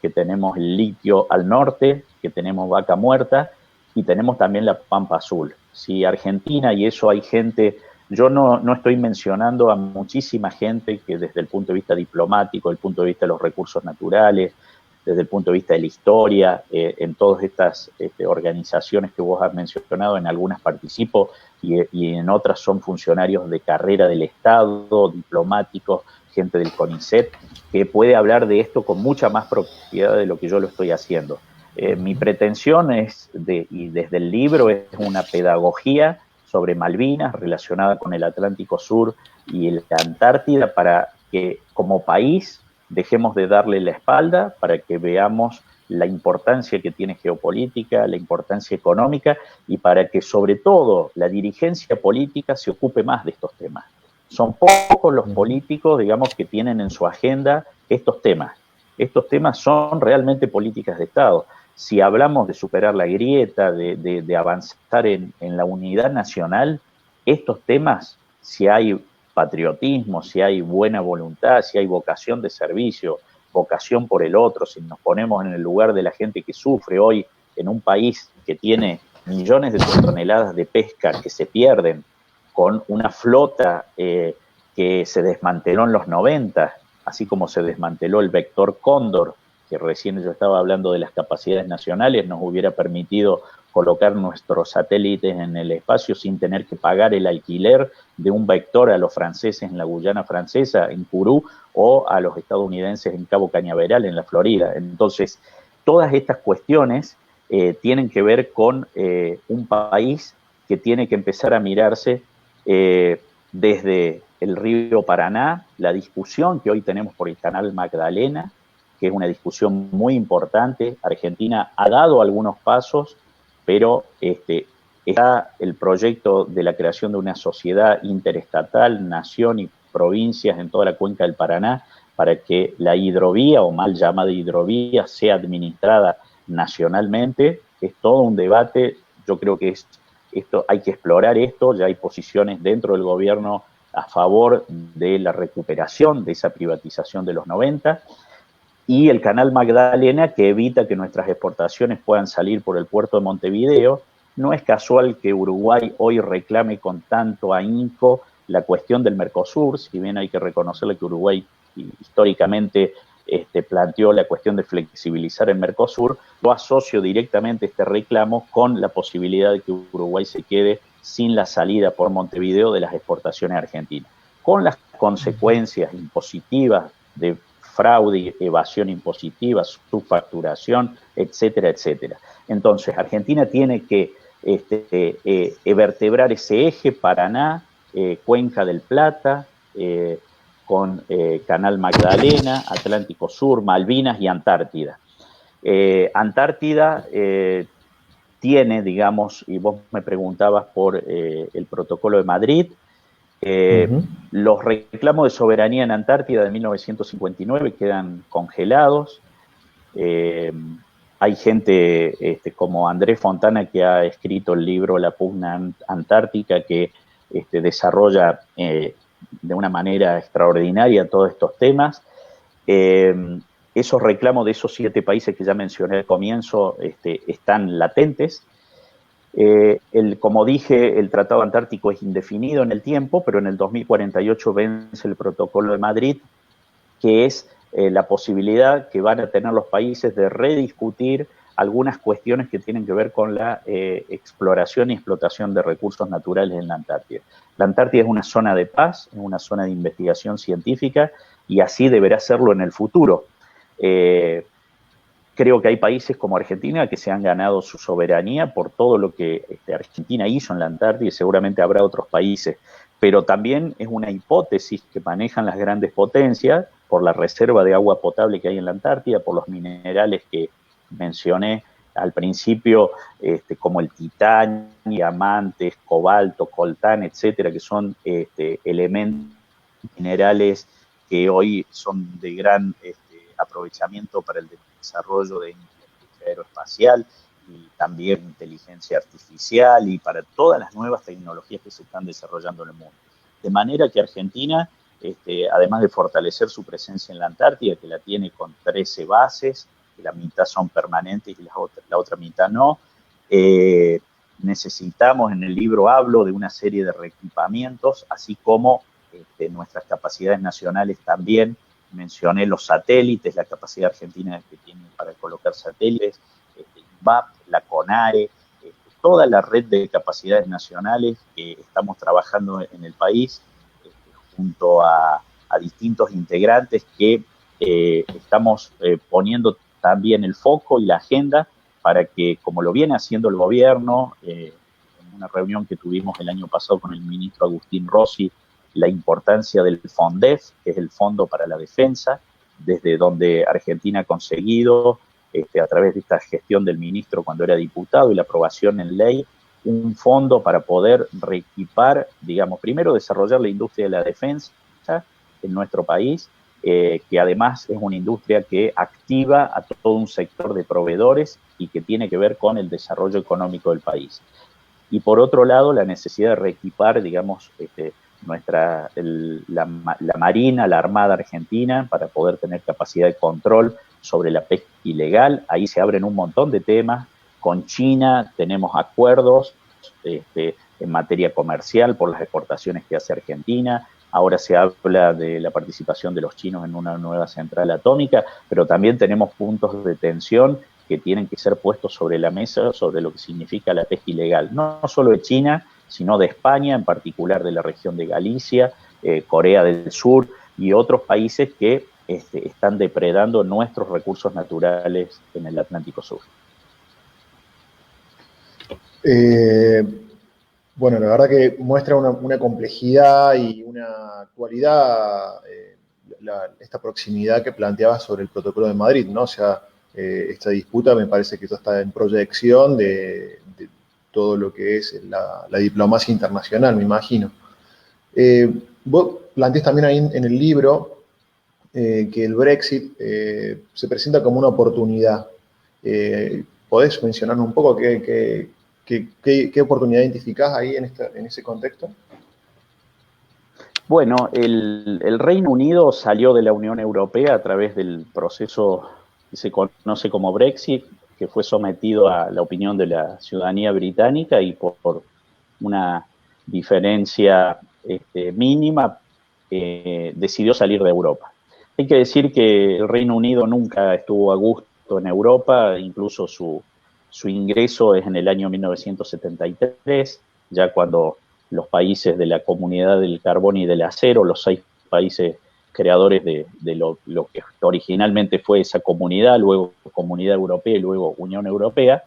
que tenemos el litio al norte, que tenemos Vaca Muerta, y tenemos también la Pampa Azul. Si Argentina, y eso hay gente, yo no estoy mencionando a muchísima gente que desde el punto de vista diplomático, desde el punto de vista de los recursos naturales, desde el punto de vista de la historia, en todas estas organizaciones que vos has mencionado, en algunas participo y en otras son funcionarios de carrera del Estado, diplomáticos, gente del CONICET, que puede hablar de esto con mucha más propiedad de lo que yo lo estoy haciendo. Mi pretensión y desde el libro, es una pedagogía sobre Malvinas relacionada con el Atlántico Sur y la Antártida, para que como país dejemos de darle la espalda, para que veamos la importancia que tiene geopolítica, la importancia económica, y para que sobre todo la dirigencia política se ocupe más de estos temas. Son pocos los políticos, digamos, que tienen en su agenda estos temas. Estos temas son realmente políticas de Estado. Si hablamos de superar la grieta, de avanzar en la unidad nacional, estos temas, si hay patriotismo, si hay buena voluntad, si hay vocación de servicio, vocación por el otro, si nos ponemos en el lugar de la gente que sufre hoy en un país que tiene millones de toneladas de pesca que se pierden, con una flota que se desmanteló en los 90, así como se desmanteló el Vector Cóndor, que recién yo estaba hablando de las capacidades nacionales, nos hubiera permitido colocar nuestros satélites en el espacio sin tener que pagar el alquiler de un vector a los franceses en la Guyana Francesa, en Kourou, o a los estadounidenses en Cabo Cañaveral, en la Florida. Entonces, todas estas cuestiones tienen que ver con un país que tiene que empezar a mirarse desde el río Paraná, la discusión que hoy tenemos por el canal Magdalena, que es una discusión muy importante. Argentina ha dado algunos pasos, pero está el proyecto de la creación de una sociedad interestatal, nación y provincias en toda la cuenca del Paraná, para que la hidrovía, o mal llamada hidrovía, sea administrada nacionalmente. Es todo un debate, yo creo que es esto, hay que explorar esto, ya hay posiciones dentro del gobierno a favor de la recuperación de esa privatización de los 90, y el canal Magdalena, que evita que nuestras exportaciones puedan salir por el puerto de Montevideo. No es casual que Uruguay hoy reclame con tanto ahínco la cuestión del Mercosur, si bien hay que reconocerle que Uruguay históricamente planteó la cuestión de flexibilizar el Mercosur. Lo asocio directamente este reclamo con la posibilidad de que Uruguay se quede sin la salida por Montevideo de las exportaciones argentinas, con las consecuencias impositivas de fraude, evasión impositiva, subfacturación, etcétera, etcétera. Entonces, Argentina tiene que vertebrar ese eje, Paraná, Cuenca del Plata, con Canal Magdalena, Atlántico Sur, Malvinas y Antártida. Antártida tiene, digamos, y vos me preguntabas por el protocolo de Madrid, los reclamos de soberanía en Antártida de 1959 quedan congelados. Hay gente como Andrés Fontana, que ha escrito el libro La pugna antártica, que desarrolla de una manera extraordinaria todos estos temas. Esos reclamos de esos 7 países que ya mencioné al comienzo están latentes. Como dije, el Tratado Antártico es indefinido en el tiempo, pero en el 2048 vence el Protocolo de Madrid, que es la posibilidad que van a tener los países de rediscutir algunas cuestiones que tienen que ver con la exploración y explotación de recursos naturales en la Antártida. La Antártida es una zona de paz, es una zona de investigación científica, y así deberá serlo en el futuro. Creo que hay países como Argentina que se han ganado su soberanía por todo lo que Argentina hizo en la Antártida, y seguramente habrá otros países, pero también es una hipótesis que manejan las grandes potencias por la reserva de agua potable que hay en la Antártida, por los minerales que mencioné al principio, como el titanio, diamantes, cobalto, coltán, etcétera, que son elementos minerales que hoy son de gran aprovechamiento para el desarrollo de industria aeroespacial y también inteligencia artificial, y para todas las nuevas tecnologías que se están desarrollando en el mundo. De manera que Argentina, además de fortalecer su presencia en la Antártida, que la tiene con 13 bases, que la mitad son permanentes y la otra mitad no, necesitamos, en el libro hablo de una serie de reequipamientos, así como nuestras capacidades nacionales también. Mencioné los satélites, la capacidad argentina que tiene para colocar satélites, INVAP, la CONARE, toda la red de capacidades nacionales que estamos trabajando en el país, junto a distintos integrantes que estamos poniendo también el foco y la agenda para que, como lo viene haciendo el gobierno, en una reunión que tuvimos el año pasado con el ministro Agustín Rossi, la importancia del FONDEF, que es el Fondo para la Defensa, desde donde Argentina ha conseguido, a través de esta gestión del ministro cuando era diputado y la aprobación en ley, un fondo para poder reequipar, digamos, primero desarrollar la industria de la defensa en nuestro país, que además es una industria que activa a todo un sector de proveedores y que tiene que ver con el desarrollo económico del país. Y por otro lado, la necesidad de reequipar, digamos, la Marina, la Armada Argentina, para poder tener capacidad de control sobre la pesca ilegal. Ahí se abren un montón de temas. Con China tenemos acuerdos en materia comercial por las exportaciones que hace Argentina. Ahora se habla de la participación de los chinos en una nueva central atómica, pero también tenemos puntos de tensión que tienen que ser puestos sobre la mesa sobre lo que significa la pesca ilegal, no solo de China, sino de España, en particular de la región de Galicia, Corea del Sur y otros países que están depredando nuestros recursos naturales en el Atlántico Sur. Bueno, la verdad que muestra una complejidad y una actualidad, esta proximidad que planteabas sobre el Protocolo de Madrid, ¿no? O sea, esta disputa me parece que ya está en proyección de todo lo que es la diplomacia internacional, me imagino. Vos planteás también ahí en el libro que el Brexit se presenta como una oportunidad. ¿Podés mencionarnos un poco qué ¿Qué oportunidad identificás ahí en ese contexto? Bueno, el Reino Unido salió de la Unión Europea a través del proceso que se conoce como Brexit, que fue sometido a la opinión de la ciudadanía británica y por una diferencia mínima decidió salir de Europa. Hay que decir que el Reino Unido nunca estuvo a gusto en Europa, incluso su ingreso es en el año 1973, ya cuando los países de la Comunidad del Carbón y del Acero, los 6 países creadores de lo que originalmente fue esa comunidad, luego Comunidad Europea y luego Unión Europea,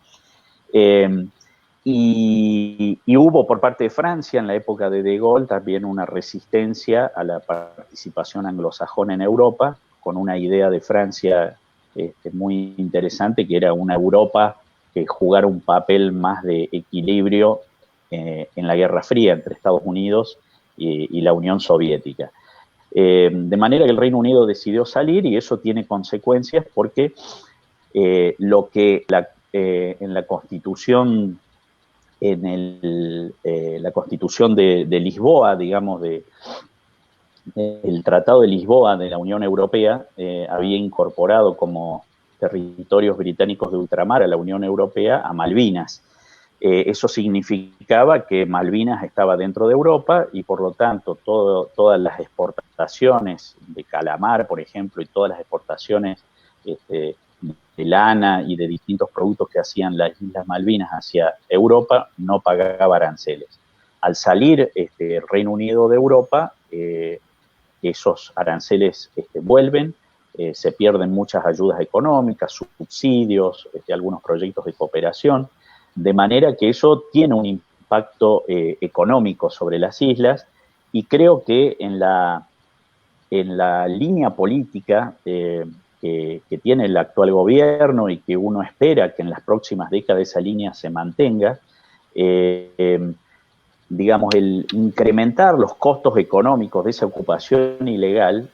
y hubo por parte de Francia en la época de Gaulle también una resistencia a la participación anglosajona en Europa, con una idea de Francia muy interesante, que era una Europa que jugara un papel más de equilibrio en la Guerra Fría entre Estados Unidos y la Unión Soviética. De manera que el Reino Unido decidió salir y eso tiene consecuencias porque lo que en la Constitución, la Constitución de Lisboa, digamos, el Tratado de Lisboa de la Unión Europea había incorporado como territorios británicos de ultramar a la Unión Europea a Malvinas. Eso significaba que Malvinas estaba dentro de Europa y por lo tanto todas las exportaciones de calamar, por ejemplo, y todas las exportaciones de lana y de distintos productos que hacían las Islas Malvinas hacia Europa no pagaba aranceles. Al salir el Reino Unido de Europa, esos aranceles vuelven, se pierden muchas ayudas económicas, subsidios, algunos proyectos de cooperación, de manera que eso tiene un impacto económico sobre las islas y creo que en la línea política que tiene el actual gobierno y que uno espera que en las próximas décadas esa línea se mantenga, digamos, el incrementar los costos económicos de esa ocupación ilegal,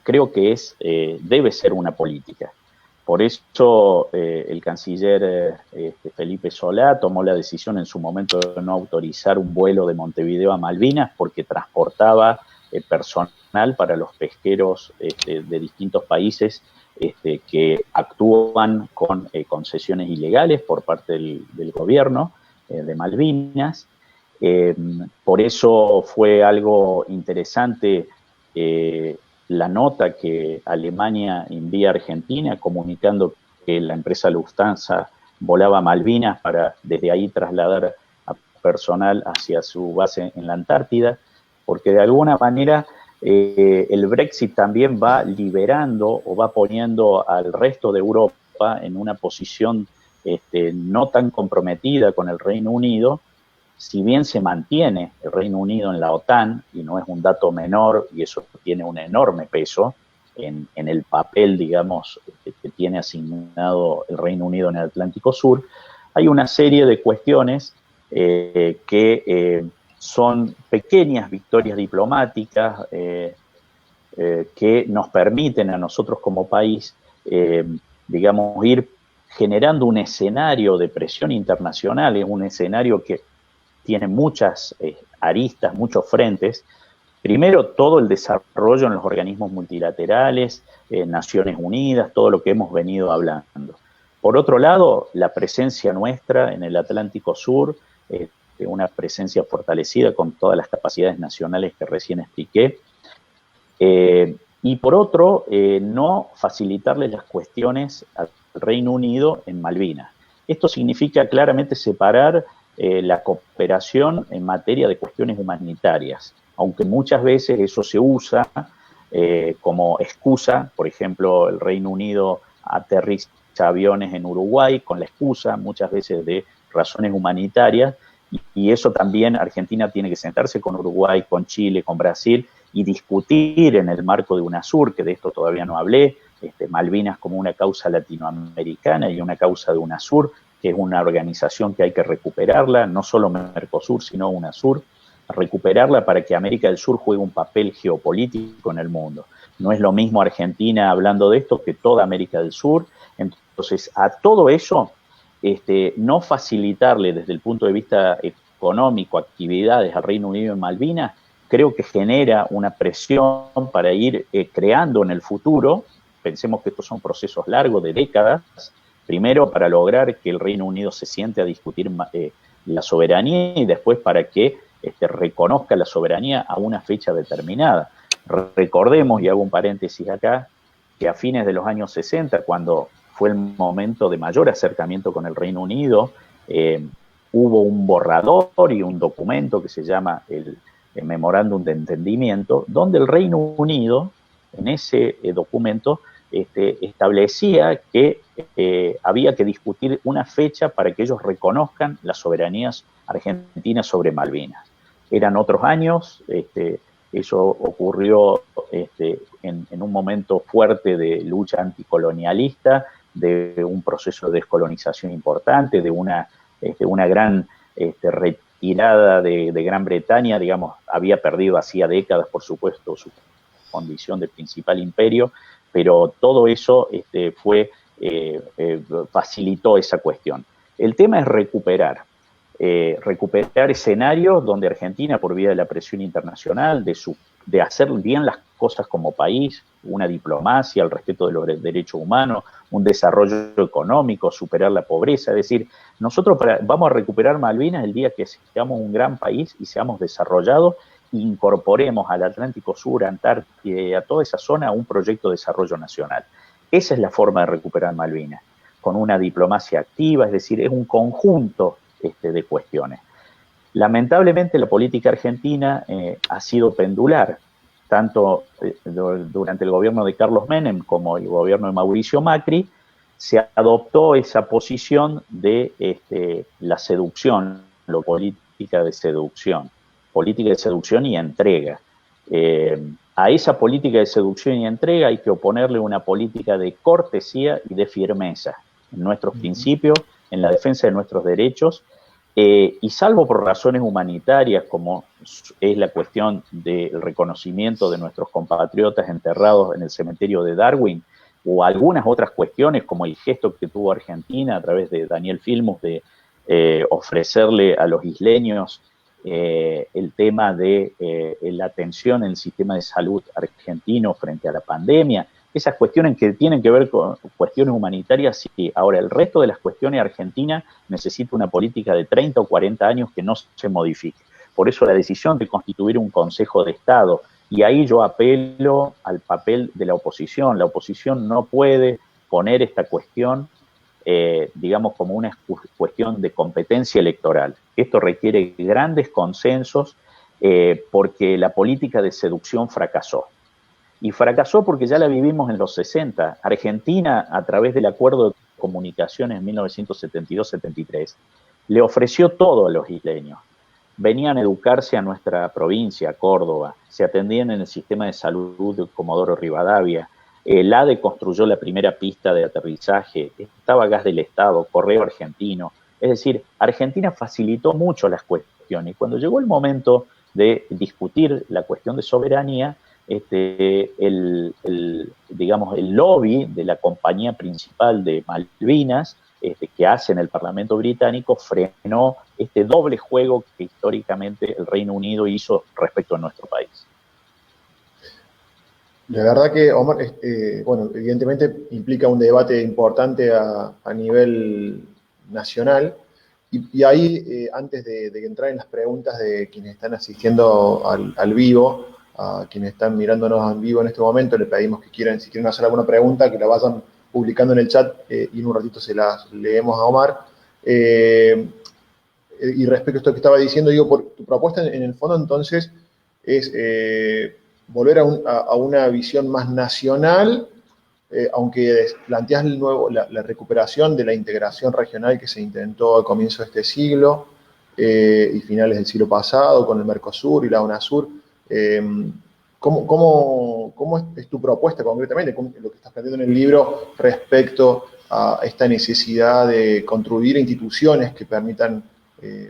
creo que debe ser una política. Por eso el canciller Felipe Solá tomó la decisión en su momento de no autorizar un vuelo de Montevideo a Malvinas porque transportaba personal para los pesqueros de distintos países que actúan con concesiones ilegales por parte del gobierno de Malvinas. Por eso fue algo interesante la nota que Alemania envía a Argentina comunicando que la empresa Lufthansa volaba a Malvinas para desde ahí trasladar a personal hacia su base en la Antártida, porque de alguna manera el Brexit también va liberando o va poniendo al resto de Europa en una posición no tan comprometida con el Reino Unido. Si bien se mantiene el Reino Unido en la OTAN, y no es un dato menor, y eso tiene un enorme peso en el papel, digamos, que tiene asignado el Reino Unido en el Atlántico Sur, hay una serie de cuestiones que son pequeñas victorias diplomáticas que nos permiten a nosotros como país, digamos, ir generando un escenario de presión internacional, es un escenario que tiene muchas aristas, muchos frentes. Primero, todo el desarrollo en los organismos multilaterales, Naciones Unidas, todo lo que hemos venido hablando. Por otro lado, la presencia nuestra en el Atlántico Sur, una presencia fortalecida con todas las capacidades nacionales que recién expliqué. Y por otro, no facilitarle las cuestiones al Reino Unido en Malvinas. Esto significa claramente separar la cooperación en materia de cuestiones humanitarias, aunque muchas veces eso se usa como excusa. Por ejemplo, el Reino Unido aterriza aviones en Uruguay con la excusa muchas veces de razones humanitarias, y eso también Argentina tiene que sentarse con Uruguay, con Chile, con Brasil y discutir en el marco de UNASUR, que de esto todavía no hablé, Malvinas como una causa latinoamericana y una causa de UNASUR, que es una organización que hay que recuperarla, no solo Mercosur, sino UNASUR, recuperarla para que América del Sur juegue un papel geopolítico en el mundo. No es lo mismo Argentina hablando de esto que toda América del Sur. Entonces, a todo eso no facilitarle desde el punto de vista económico actividades al Reino Unido en Malvinas, creo que genera una presión para ir creando en el futuro. Pensemos que estos son procesos largos de décadas, primero para lograr que el Reino Unido se siente a discutir la soberanía y después para que reconozca la soberanía a una fecha determinada. Recordemos, y hago un paréntesis acá, que a fines de los años 60, cuando fue el momento de mayor acercamiento con el Reino Unido, hubo un borrador y un documento que se llama el Memorándum de Entendimiento, donde el Reino Unido, en ese documento, establecía que había que discutir una fecha para que ellos reconozcan las soberanías argentinas sobre Malvinas. Eran otros años, eso ocurrió en un momento fuerte de lucha anticolonialista, de un proceso de descolonización importante, de una gran retirada de Gran Bretaña, digamos, había perdido hacía décadas, por supuesto, su condición de principal imperio, pero todo eso facilitó esa cuestión. El tema es recuperar escenarios donde Argentina, por vía de la presión internacional, de hacer bien las cosas como país, una diplomacia, el respeto de los derechos humanos, un desarrollo económico, superar la pobreza. Es decir, nosotros vamos a recuperar Malvinas el día que seamos un gran país y seamos desarrollados e incorporemos al Atlántico Sur, a Antártida y a toda esa zona un proyecto de desarrollo nacional. Esa es la forma de recuperar Malvinas, con una diplomacia activa, es decir, es un conjunto de cuestiones. Lamentablemente la política argentina ha sido pendular, tanto durante el gobierno de Carlos Menem como el gobierno de Mauricio Macri, se adoptó esa posición de la seducción, la política de seducción y entrega. A esa política de seducción y entrega hay que oponerle una política de cortesía y de firmeza en nuestros principios, en la defensa de nuestros derechos, y salvo por razones humanitarias, como es la cuestión del reconocimiento de nuestros compatriotas enterrados en el cementerio de Darwin, o algunas otras cuestiones, como el gesto que tuvo Argentina a través de Daniel Filmus de ofrecerle a los isleños el tema de la atención en el sistema de salud argentino frente a la pandemia, esas cuestiones que tienen que ver con cuestiones humanitarias, sí. Ahora, el resto de las cuestiones, Argentina necesita una política de 30 o 40 años que no se modifique. Por eso la decisión de constituir un Consejo de Estado, y ahí yo apelo al papel de la oposición. La oposición no puede poner esta cuestión, digamos, como una cuestión de competencia electoral. Esto requiere grandes consensos porque la política de seducción fracasó. Y fracasó porque ya la vivimos en los 60. Argentina, a través del Acuerdo de Comunicaciones en 1972-73, le ofreció todo a los isleños. Venían a educarse a nuestra provincia, Córdoba, se atendían en el sistema de salud de Comodoro Rivadavia, el ADE construyó la primera pista de aterrizaje, estaba Gas del Estado, Correo Argentino. Es decir, Argentina facilitó mucho las cuestiones. Y cuando llegó el momento de discutir la cuestión de soberanía, digamos, el lobby de la compañía principal de Malvinas, que hace en el Parlamento británico, frenó este doble juego que históricamente el Reino Unido hizo respecto a nuestro país. La verdad que, Omar, bueno, evidentemente implica un debate importante a nivel nacional. Y ahí, antes de entrar en las preguntas de quienes están asistiendo al vivo, a quienes están mirándonos en vivo en este momento, le pedimos que quieran, si quieren hacer alguna pregunta, que la vayan publicando en el chat y en un ratito se las leemos a Omar. Y respecto a esto que estaba diciendo, digo, por tu propuesta en el fondo entonces es volver a una visión más nacional, aunque planteas la recuperación de la integración regional que se intentó al comienzo de este siglo y finales del siglo pasado con el Mercosur y la UNASUR. ¿Cómo es tu propuesta concretamente, lo que estás planteando en el libro respecto a esta necesidad de construir instituciones que permitan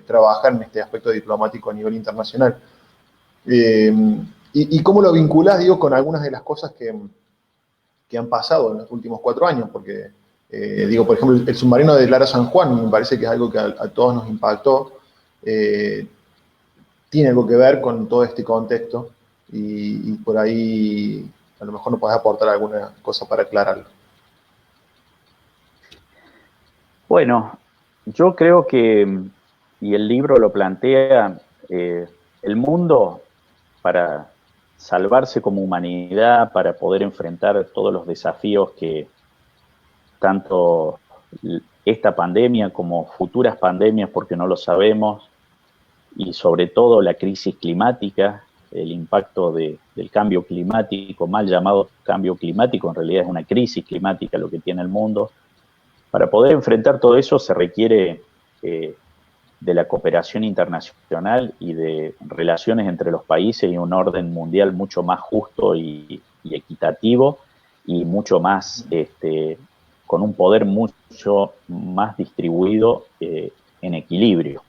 trabajar en este aspecto diplomático a nivel internacional? ¿Y cómo lo vinculás, digo, con algunas de las cosas que han pasado en los últimos 4 años? Porque Digo, por ejemplo, el submarino de Lara San Juan me parece que es algo que a todos nos impactó. Tiene algo que ver con todo este contexto y por ahí a lo mejor nos podés aportar alguna cosa para aclararlo. Bueno, yo creo que, y el libro lo plantea, el mundo, para salvarse como humanidad, para poder enfrentar todos los desafíos que tanto esta pandemia como futuras pandemias, porque no lo sabemos, y sobre todo la crisis climática, el impacto del cambio climático, mal llamado cambio climático, en realidad es una crisis climática lo que tiene el mundo. Para poder enfrentar todo eso se requiere de la cooperación internacional y de relaciones entre los países y un orden mundial mucho más justo y equitativo y mucho más, con un poder mucho más distribuido en equilibrio.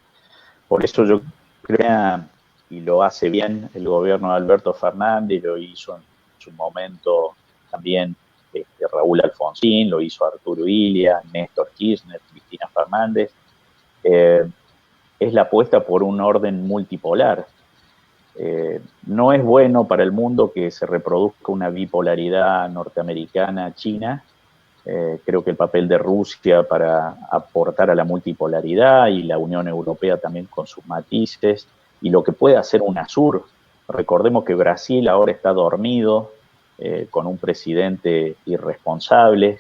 Por eso yo creo, y lo hace bien el gobierno de Alberto Fernández, lo hizo en su momento también Raúl Alfonsín, lo hizo Arturo Illia, Néstor Kirchner, Cristina Fernández, es la apuesta por un orden multipolar. No es bueno para el mundo que se reproduzca una bipolaridad norteamericana-china. Creo que el papel de Rusia para aportar a la multipolaridad y la Unión Europea también con sus matices, y lo que puede hacer UNASUR. Recordemos que Brasil ahora está dormido, con un presidente irresponsable,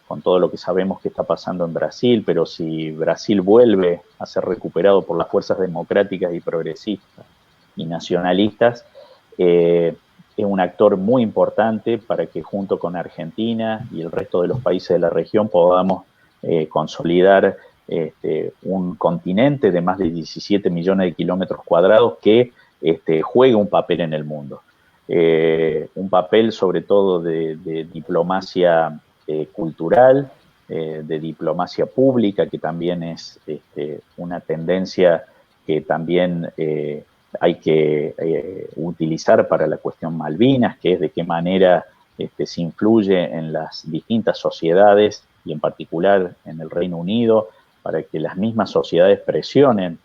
con todo lo que sabemos que está pasando en Brasil, pero si Brasil vuelve a ser recuperado por las fuerzas democráticas y progresistas y nacionalistas, es un actor muy importante para que junto con Argentina y el resto de los países de la región podamos consolidar un continente de más de 17 millones de kilómetros cuadrados que juegue un papel en el mundo. Un papel sobre todo de diplomacia cultural, de diplomacia pública, que también es una tendencia que también hay que utilizar para la cuestión Malvinas, que es de qué manera se influye en las distintas sociedades y en particular en el Reino Unido, para que las mismas sociedades presionen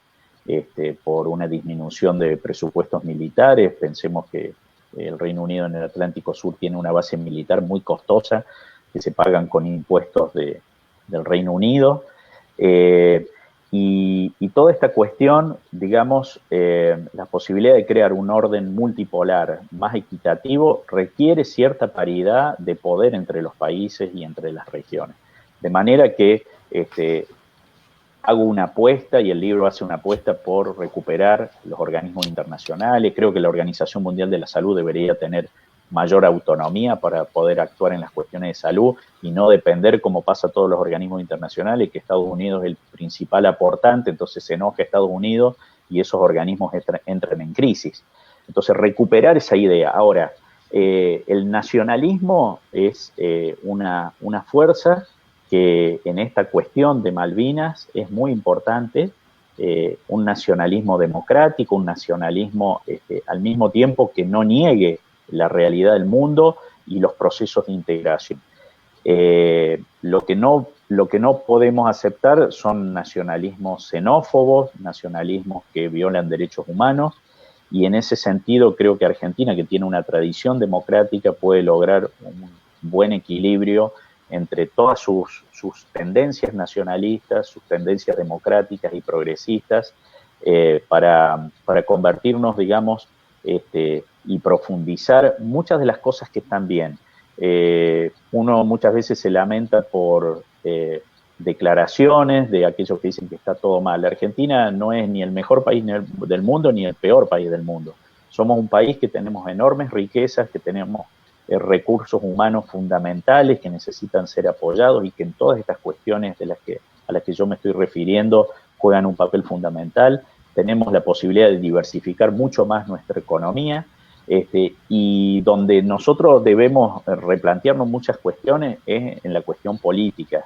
por una disminución de presupuestos militares. Pensemos que el Reino Unido en el Atlántico Sur tiene una base militar muy costosa que se pagan con impuestos del Reino Unido. Y toda esta cuestión, digamos, la posibilidad de crear un orden multipolar más equitativo requiere cierta paridad de poder entre los países y entre las regiones. De manera que hago una apuesta, y el libro hace una apuesta por recuperar los organismos internacionales. Creo que la Organización Mundial de la Salud debería tener mayor autonomía para poder actuar en las cuestiones de salud y no depender, como pasa a todos los organismos internacionales, que Estados Unidos es el principal aportante, entonces se enoja Estados Unidos y esos organismos entran en crisis. Entonces, recuperar esa idea. Ahora, el nacionalismo es una fuerza que en esta cuestión de Malvinas es muy importante, un nacionalismo democrático, un nacionalismo al mismo tiempo que no niegue la realidad del mundo y los procesos de integración. Lo que no podemos aceptar son nacionalismos xenófobos, nacionalismos que violan derechos humanos, y en ese sentido creo que Argentina, que tiene una tradición democrática, puede lograr un buen equilibrio entre todas sus tendencias nacionalistas, sus tendencias democráticas y progresistas, para convertirnos, digamos, y profundizar muchas de las cosas que están bien. Uno muchas veces se lamenta por declaraciones de aquellos que dicen que está todo mal. La Argentina no es ni el mejor país del mundo ni el peor país del mundo. Somos un país que tenemos enormes riquezas, que tenemos recursos humanos fundamentales que necesitan ser apoyados y que en todas estas cuestiones a las que yo me estoy refiriendo juegan un papel fundamental. Tenemos la posibilidad de diversificar mucho más nuestra economía, y donde nosotros debemos replantearnos muchas cuestiones es en la cuestión política.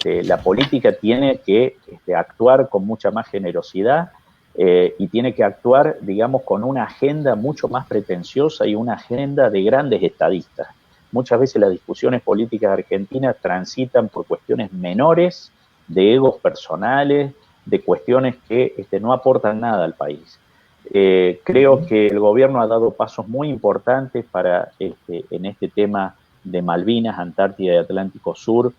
La política tiene que actuar con mucha más generosidad, y tiene que actuar, digamos, con una agenda mucho más pretenciosa y una agenda de grandes estadistas. muchas veces las discusiones políticas argentinas transitan por cuestiones menores, de egos personales, de cuestiones que no aportan nada al país. Creo que el gobierno ha dado pasos muy importantes para, en este tema de Malvinas, Antártida y Atlántico Sur,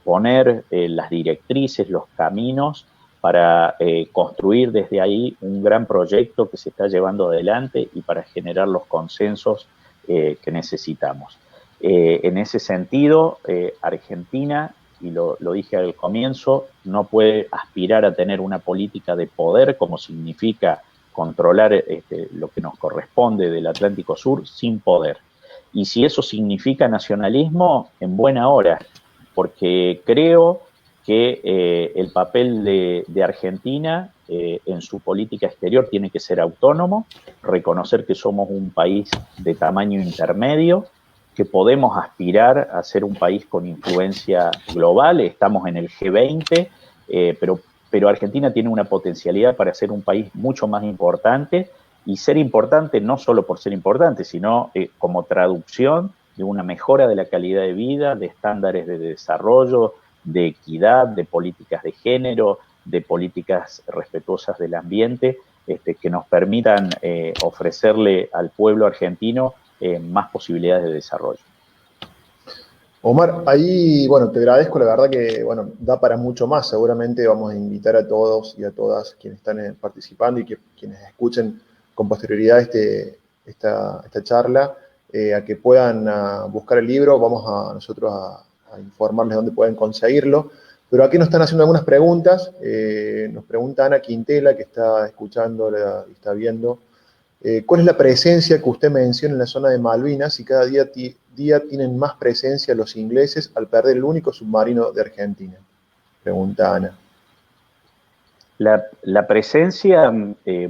poner las directrices, los caminos para construir desde ahí un gran proyecto que se está llevando adelante y para generar los consensos que necesitamos. En ese sentido, Argentina, y lo dije al comienzo, no puede aspirar a tener una política de poder como significa controlar lo que nos corresponde del Atlántico Sur sin poder. Y si eso significa nacionalismo, en buena hora, porque creo que el papel de Argentina en su política exterior tiene que ser autónomo, reconocer que somos un país de tamaño intermedio, que podemos aspirar a ser un país con influencia global, estamos en el G20, pero Argentina tiene una potencialidad para ser un país mucho más importante, y ser importante no solo por ser importante, sino como traducción de una mejora de la calidad de vida, de estándares de desarrollo, de equidad, de políticas de género, de políticas respetuosas del ambiente, que nos permitan ofrecerle al pueblo argentino más posibilidades de desarrollo. Omar, ahí, bueno, te agradezco, la verdad que, bueno, da para mucho más. Seguramente vamos a invitar a todos y a todas quienes están participando y quienes escuchen con posterioridad esta charla, a que puedan buscar el libro. Vamos nosotros a informarles dónde pueden conseguirlo. Pero aquí nos están haciendo algunas preguntas. Nos pregunta Ana Quintela, que está escuchando y está viendo. ¿Cuál es la presencia que usted menciona en la zona de Malvinas y cada día tienen más presencia los ingleses al perder el único submarino de Argentina? Pregunta Ana. La presencia,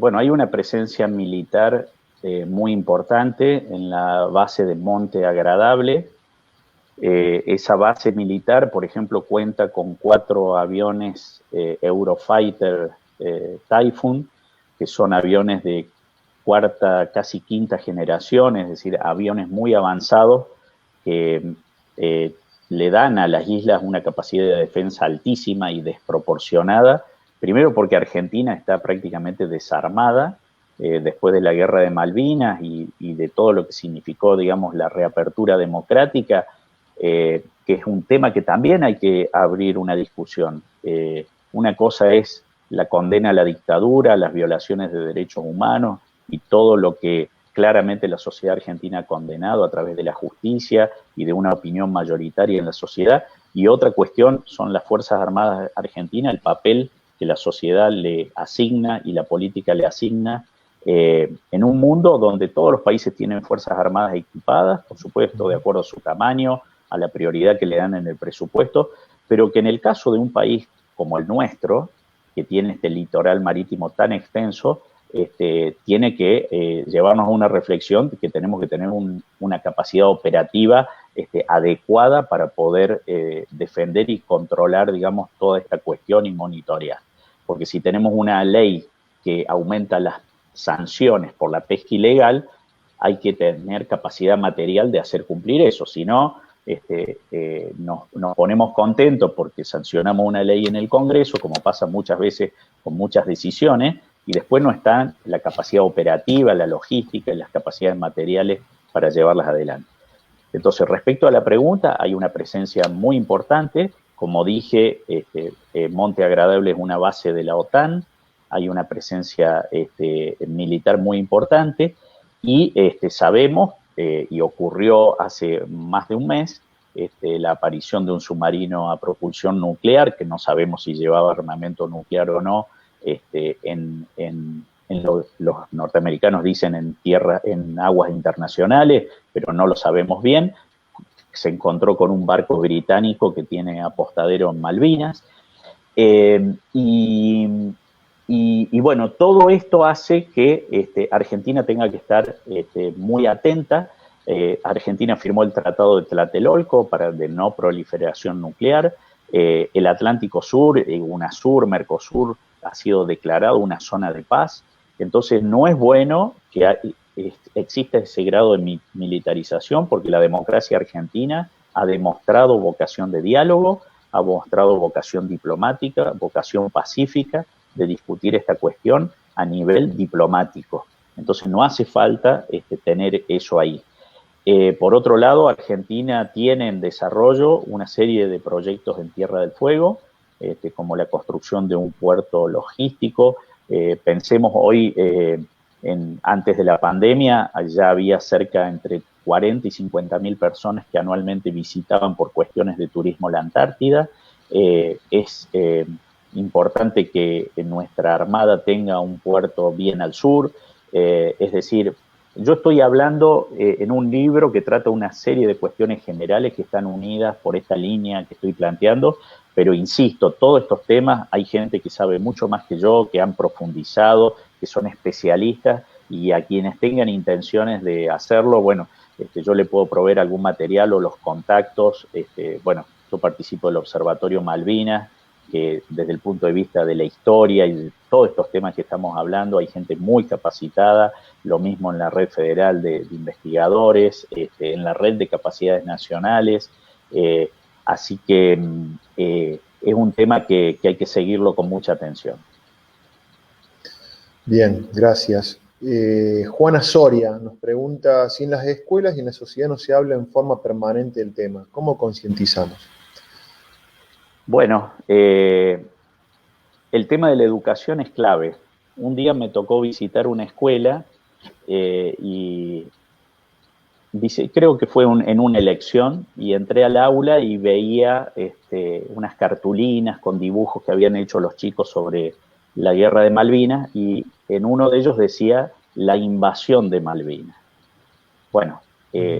bueno, hay una presencia militar muy importante en la base de Monte Agradable. Esa base militar, por ejemplo, cuenta con 4 aviones Eurofighter Typhoon, que son aviones de cuarta, casi quinta generación, es decir, aviones muy avanzados que le dan a las islas una capacidad de defensa altísima y desproporcionada, primero porque Argentina está prácticamente desarmada después de la guerra de Malvinas y de todo lo que significó, digamos, la reapertura democrática, que es un tema que también hay que abrir una discusión. Una cosa es la condena a la dictadura, las violaciones de derechos humanos, y todo lo que claramente la sociedad argentina ha condenado a través de la justicia y de una opinión mayoritaria en la sociedad. Y otra cuestión son las Fuerzas Armadas Argentinas, el papel que la sociedad le asigna y la política le asigna en un mundo donde todos los países tienen Fuerzas Armadas equipadas, por supuesto, de acuerdo a su tamaño, a la prioridad que le dan en el presupuesto, pero que en el caso de un país como el nuestro, que tiene este litoral marítimo tan extenso, tiene que llevarnos a una reflexión de que tenemos que tener una capacidad operativa adecuada para poder defender y controlar, digamos, toda esta cuestión y monitorear. Porque si tenemos una ley que aumenta las sanciones por la pesca ilegal, hay que tener capacidad material de hacer cumplir eso. Si no, nos ponemos contentos porque sancionamos una ley en el Congreso, como pasa muchas veces con muchas decisiones, y después no está la capacidad operativa, la logística y las capacidades materiales para llevarlas adelante. Entonces, respecto a la pregunta, hay una presencia muy importante. Como dije, Monte Agradable es una base de la OTAN, hay una presencia militar muy importante, y sabemos, y ocurrió hace más de un mes, la aparición de un submarino a propulsión nuclear, que no sabemos si llevaba armamento nuclear o no. Los norteamericanos dicen en aguas internacionales, pero no lo sabemos bien. Se encontró con un barco británico que tiene apostadero en Malvinas. Y bueno, todo esto hace que Argentina tenga que estar muy atenta. Argentina firmó el Tratado de Tlatelolco de no proliferación nuclear. El Atlántico Sur, UNASUR, Mercosur, ha sido declarado una zona de paz. Entonces no es bueno existe ese grado de militarización, porque la democracia argentina ha demostrado vocación de diálogo, ha mostrado vocación diplomática, vocación pacífica de discutir esta cuestión a nivel diplomático. Entonces no hace falta tener eso ahí. Por otro lado, Argentina tiene en desarrollo una serie de proyectos en Tierra del Fuego, como la construcción de un puerto logístico. Pensemos hoy, antes de la pandemia, ya había cerca entre 40 y 50 mil personas que anualmente visitaban por cuestiones de turismo la Antártida. Es importante que nuestra Armada tenga un puerto bien al sur, es decir, yo estoy hablando en un libro que trata una serie de cuestiones generales que están unidas por esta línea que estoy planteando, pero insisto, todos estos temas hay gente que sabe mucho más que yo, que han profundizado, que son especialistas, y a quienes tengan intenciones de hacerlo, bueno, yo le puedo proveer algún material o los contactos. Bueno, yo participo del Observatorio Malvinas, que desde el punto de vista de la historia y de todos estos temas que estamos hablando, hay gente muy capacitada, lo mismo en la Red Federal de Investigadores, en la Red de Capacidades Nacionales, así que es un tema que hay que seguirlo con mucha atención. Bien, gracias. Juana Soria nos pregunta si en las escuelas y en la sociedad no se habla en forma permanente del tema. ¿Cómo concientizamos? Bueno, el tema de la educación es clave. Un día me tocó visitar una escuela y creo que fue en una elección, y entré al aula y veía unas cartulinas con dibujos que habían hecho los chicos sobre la guerra de Malvinas, y en uno de ellos decía la invasión de Malvinas. Bueno,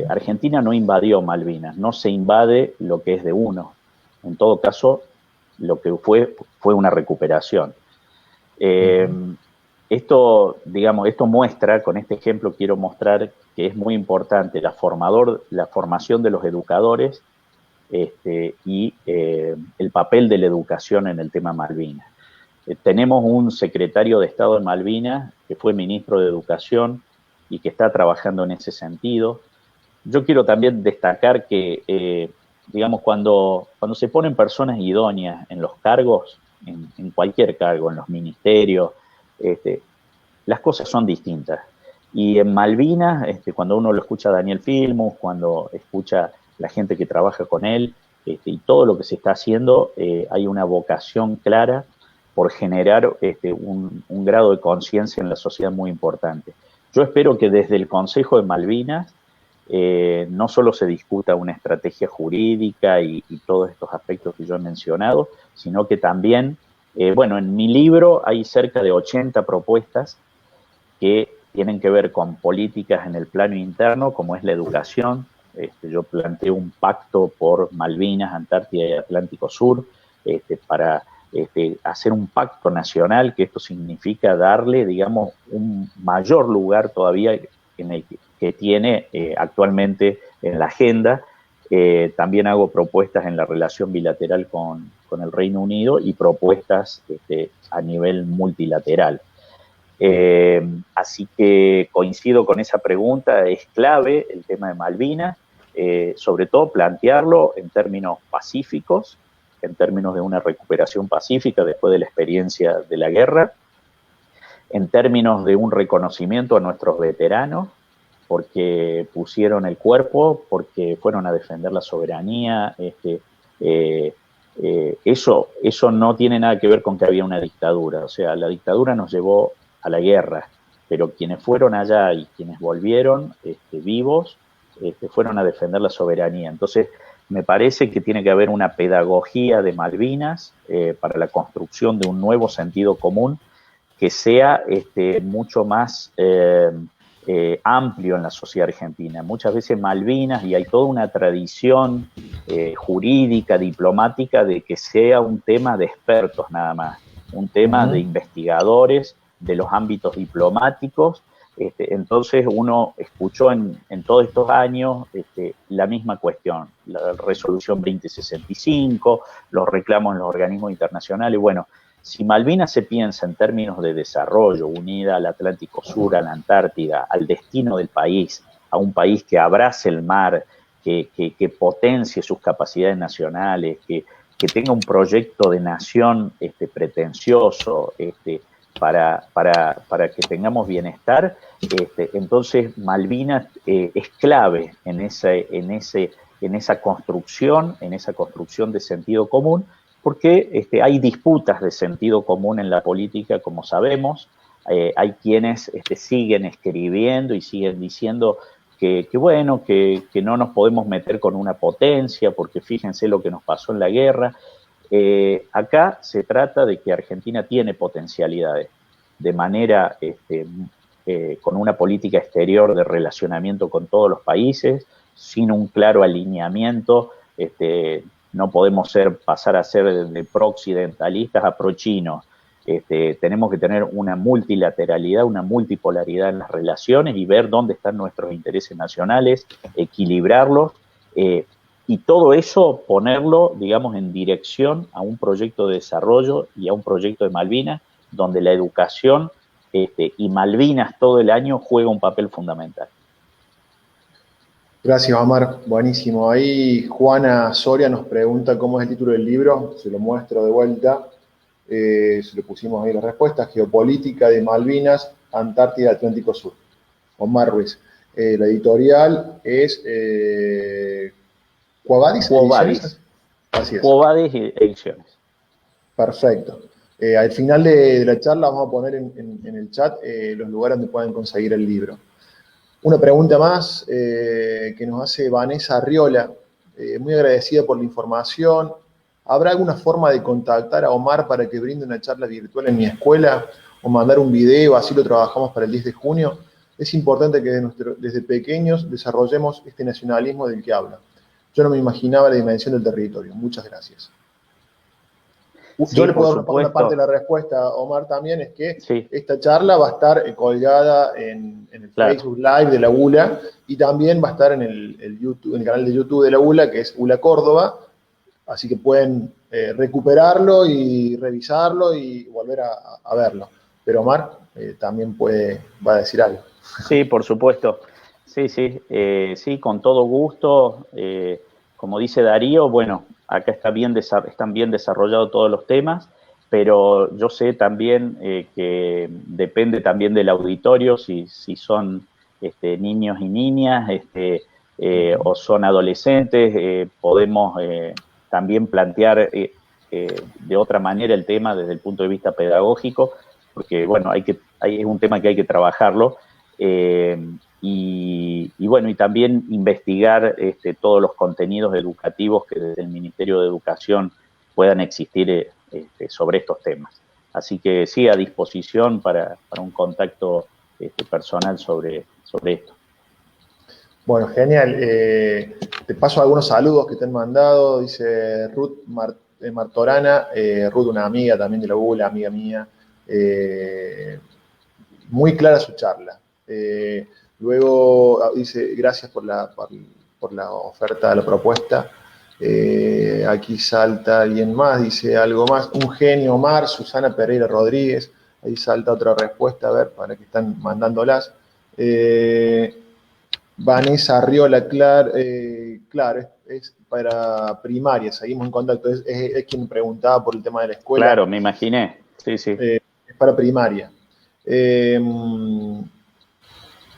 Argentina no invadió Malvinas, no se invade lo que es de uno. En todo caso, lo que fue una recuperación. Esto muestra, con este ejemplo quiero mostrar que es muy importante la formación de los educadores y el papel de la educación en el tema Malvinas. Tenemos un secretario de Estado en Malvinas que fue ministro de Educación y que está trabajando en ese sentido. Yo quiero también destacar que, cuando se ponen personas idóneas en los cargos, en cualquier cargo, en los ministerios, las cosas son distintas. Y en Malvinas, cuando uno lo escucha a Daniel Filmus, cuando escucha la gente que trabaja con él, y todo lo que se está haciendo, hay una vocación clara por generar un grado de conciencia en la sociedad muy importante. Yo espero que desde el Consejo de Malvinas no solo se discuta una estrategia jurídica y todos estos aspectos que yo he mencionado, sino que también, en mi libro hay cerca de 80 propuestas que tienen que ver con políticas en el plano interno, como es la educación. Yo planteo un pacto por Malvinas, Antártida y Atlántico Sur, para hacer un pacto nacional, que esto significa darle, un mayor lugar todavía en el que tiene actualmente en la agenda. También hago propuestas en la relación bilateral con el Reino Unido y propuestas a nivel multilateral. Así que coincido con esa pregunta, es clave el tema de Malvinas, sobre todo plantearlo en términos pacíficos, en términos de una recuperación pacífica después de la experiencia de la guerra, en términos de un reconocimiento a nuestros veteranos, porque pusieron el cuerpo, porque fueron a defender la soberanía. Eso no tiene nada que ver con que había una dictadura. O sea, la dictadura nos llevó a la guerra, pero quienes fueron allá y quienes volvieron vivos, fueron a defender la soberanía. Entonces, me parece que tiene que haber una pedagogía de Malvinas para la construcción de un nuevo sentido común que sea mucho más amplio en la sociedad argentina. Muchas veces Malvinas, y hay toda una tradición jurídica, diplomática, de que sea un tema de expertos nada más, un tema de investigadores de los ámbitos diplomáticos. Entonces uno escuchó en todos estos años la misma cuestión, la resolución 2065, los reclamos en los organismos internacionales. Bueno, si Malvinas se piensa en términos de desarrollo, unida al Atlántico Sur, a la Antártida, al destino del país, a un país que abrace el mar, que potencie sus capacidades nacionales, que tenga un proyecto de nación pretencioso para que tengamos bienestar, entonces Malvinas es clave en esa construcción de sentido común, porque hay disputas de sentido común en la política, como sabemos. Hay quienes siguen escribiendo y siguen diciendo que no nos podemos meter con una potencia, porque fíjense lo que nos pasó en la guerra. Acá se trata de que Argentina tiene potencialidades, de manera con una política exterior de relacionamiento con todos los países, sin un claro alineamiento. No podemos pasar a ser de pro-occidentalistas a pro-chinos. Tenemos que tener una multilateralidad, una multipolaridad en las relaciones y ver dónde están nuestros intereses nacionales, equilibrarlos, y todo eso ponerlo, digamos, en dirección a un proyecto de desarrollo y a un proyecto de Malvinas, donde la educación y Malvinas todo el año juega un papel fundamental. Gracias, Omar. Buenísimo. Ahí Juana Soria nos pregunta cómo es el título del libro. Se lo muestro de vuelta. Se lo pusimos ahí la respuesta. Geopolítica de Malvinas, Antártida, Atlántico Sur. Omar Ruiz. La editorial es Quo Vadis. Así es. Quo Vadis Ediciones. Perfecto. Al final de la charla vamos a poner en el chat los lugares donde pueden conseguir el libro. Una pregunta más que nos hace Vanessa Arriola, muy agradecida por la información. ¿Habrá alguna forma de contactar a Omar para que brinde una charla virtual en mi escuela o mandar un video, así lo trabajamos para el 10 de junio? Es importante que desde pequeños desarrollemos este nacionalismo del que habla. Yo no me imaginaba la dimensión del territorio. Muchas gracias. Sí, yo le puedo dar una parte de la respuesta, Omar, también, es que sí, esta charla va a estar colgada en el Facebook Live de la ULA y también va a estar en el canal de YouTube de la ULA, que es ULA Córdoba, así que pueden recuperarlo y revisarlo y volver a verlo. Pero Omar también va a decir algo. Sí, por supuesto. Sí, con todo gusto. Como dice Darío, bueno, acá están bien desarrollados todos los temas, pero yo sé también que depende también del auditorio, si son niños y niñas o son adolescentes, podemos también plantear de otra manera el tema desde el punto de vista pedagógico, porque bueno, es un tema que hay que trabajarlo. Y bueno, y también investigar todos los contenidos educativos que desde el Ministerio de Educación puedan existir sobre estos temas. Así que sí, a disposición para un contacto personal sobre esto. Bueno, genial. Te paso algunos saludos que te han mandado. Dice Ruth Martorana, Ruth, una amiga también de la ULA, amiga mía. Muy clara su charla. Luego dice, gracias por la oferta, la propuesta. Aquí salta alguien más, dice algo más. Un genio, Omar, Susana Pereira Rodríguez. Ahí salta otra respuesta, a ver, para que están mandándolas. Vanessa Arriola, claro, es para primaria, seguimos en contacto. Es quien preguntaba por el tema de la escuela. Claro, me imaginé. Sí. Es para primaria.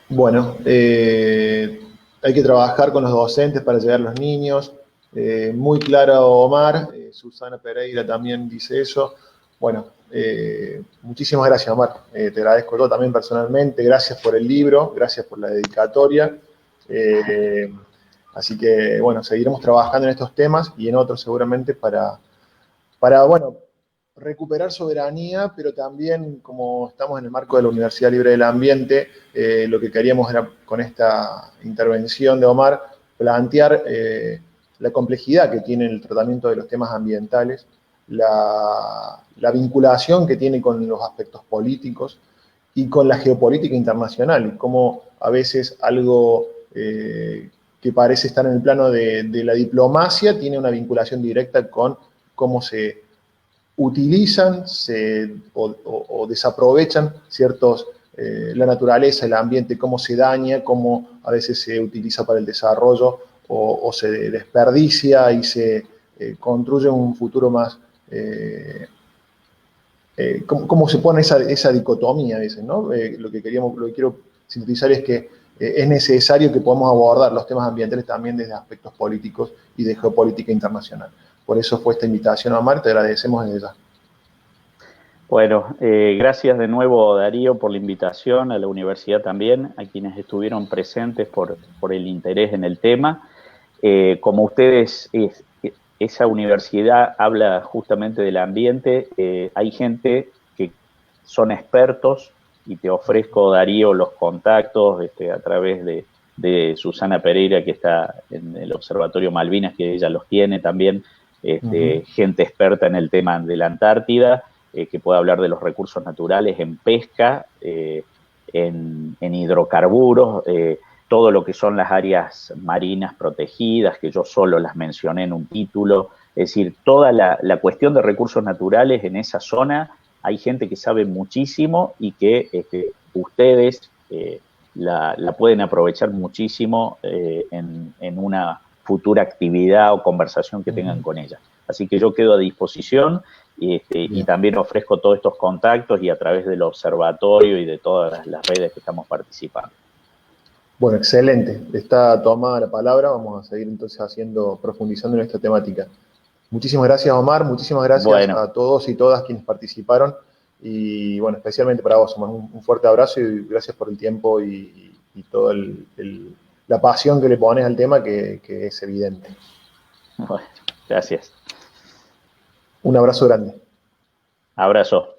Bueno, hay que trabajar con los docentes para llegar a los niños. Muy claro, Omar. Susana Pereira también dice eso. Bueno, muchísimas gracias, Omar. Te agradezco yo también personalmente. Gracias por el libro, gracias por la dedicatoria. Así que, bueno, seguiremos trabajando en estos temas y en otros seguramente para bueno, recuperar soberanía, pero también, como estamos en el marco de la Universidad Libre del Ambiente, lo que queríamos era, con esta intervención de Omar, plantear la complejidad que tiene el tratamiento de los temas ambientales, la vinculación que tiene con los aspectos políticos y con la geopolítica internacional, y cómo a veces algo que parece estar en el plano de la diplomacia tiene una vinculación directa con cómo se utilizan o desaprovechan la naturaleza, el ambiente, cómo se daña, cómo a veces se utiliza para el desarrollo o se desperdicia y se construye un futuro más... cómo se pone esa dicotomía a veces, ¿no? Lo que quiero sintetizar es que es necesario que podamos abordar los temas ambientales también desde aspectos políticos y de geopolítica internacional. Por eso fue esta invitación a Omar, te agradecemos desde ya. Bueno, gracias de nuevo, Darío, por la invitación, a la universidad también, a quienes estuvieron presentes por el interés en el tema. Como ustedes, esa universidad habla justamente del ambiente, hay gente que son expertos y te ofrezco, Darío, los contactos a través de Susana Pereira, que está en el Observatorio Malvinas, que ella los tiene también, gente experta en el tema de la Antártida, que puede hablar de los recursos naturales en pesca, en hidrocarburos, todo lo que son las áreas marinas protegidas, que yo solo las mencioné en un título, es decir, toda la cuestión de recursos naturales en esa zona, hay gente que sabe muchísimo y que ustedes la pueden aprovechar muchísimo en una futura actividad o conversación que tengan con ella. Así que yo quedo a disposición y también ofrezco todos estos contactos y a través del observatorio y de todas las redes que estamos participando. Bueno, excelente. Está tomada la palabra. Vamos a seguir entonces profundizando en esta temática. Muchísimas gracias, Omar. Muchísimas gracias a todos y todas quienes participaron. Y bueno, especialmente para vos, Omar, un fuerte abrazo y gracias por el tiempo y toda la pasión que le pones al tema, que es evidente. Bueno, gracias. Un abrazo grande. Abrazo.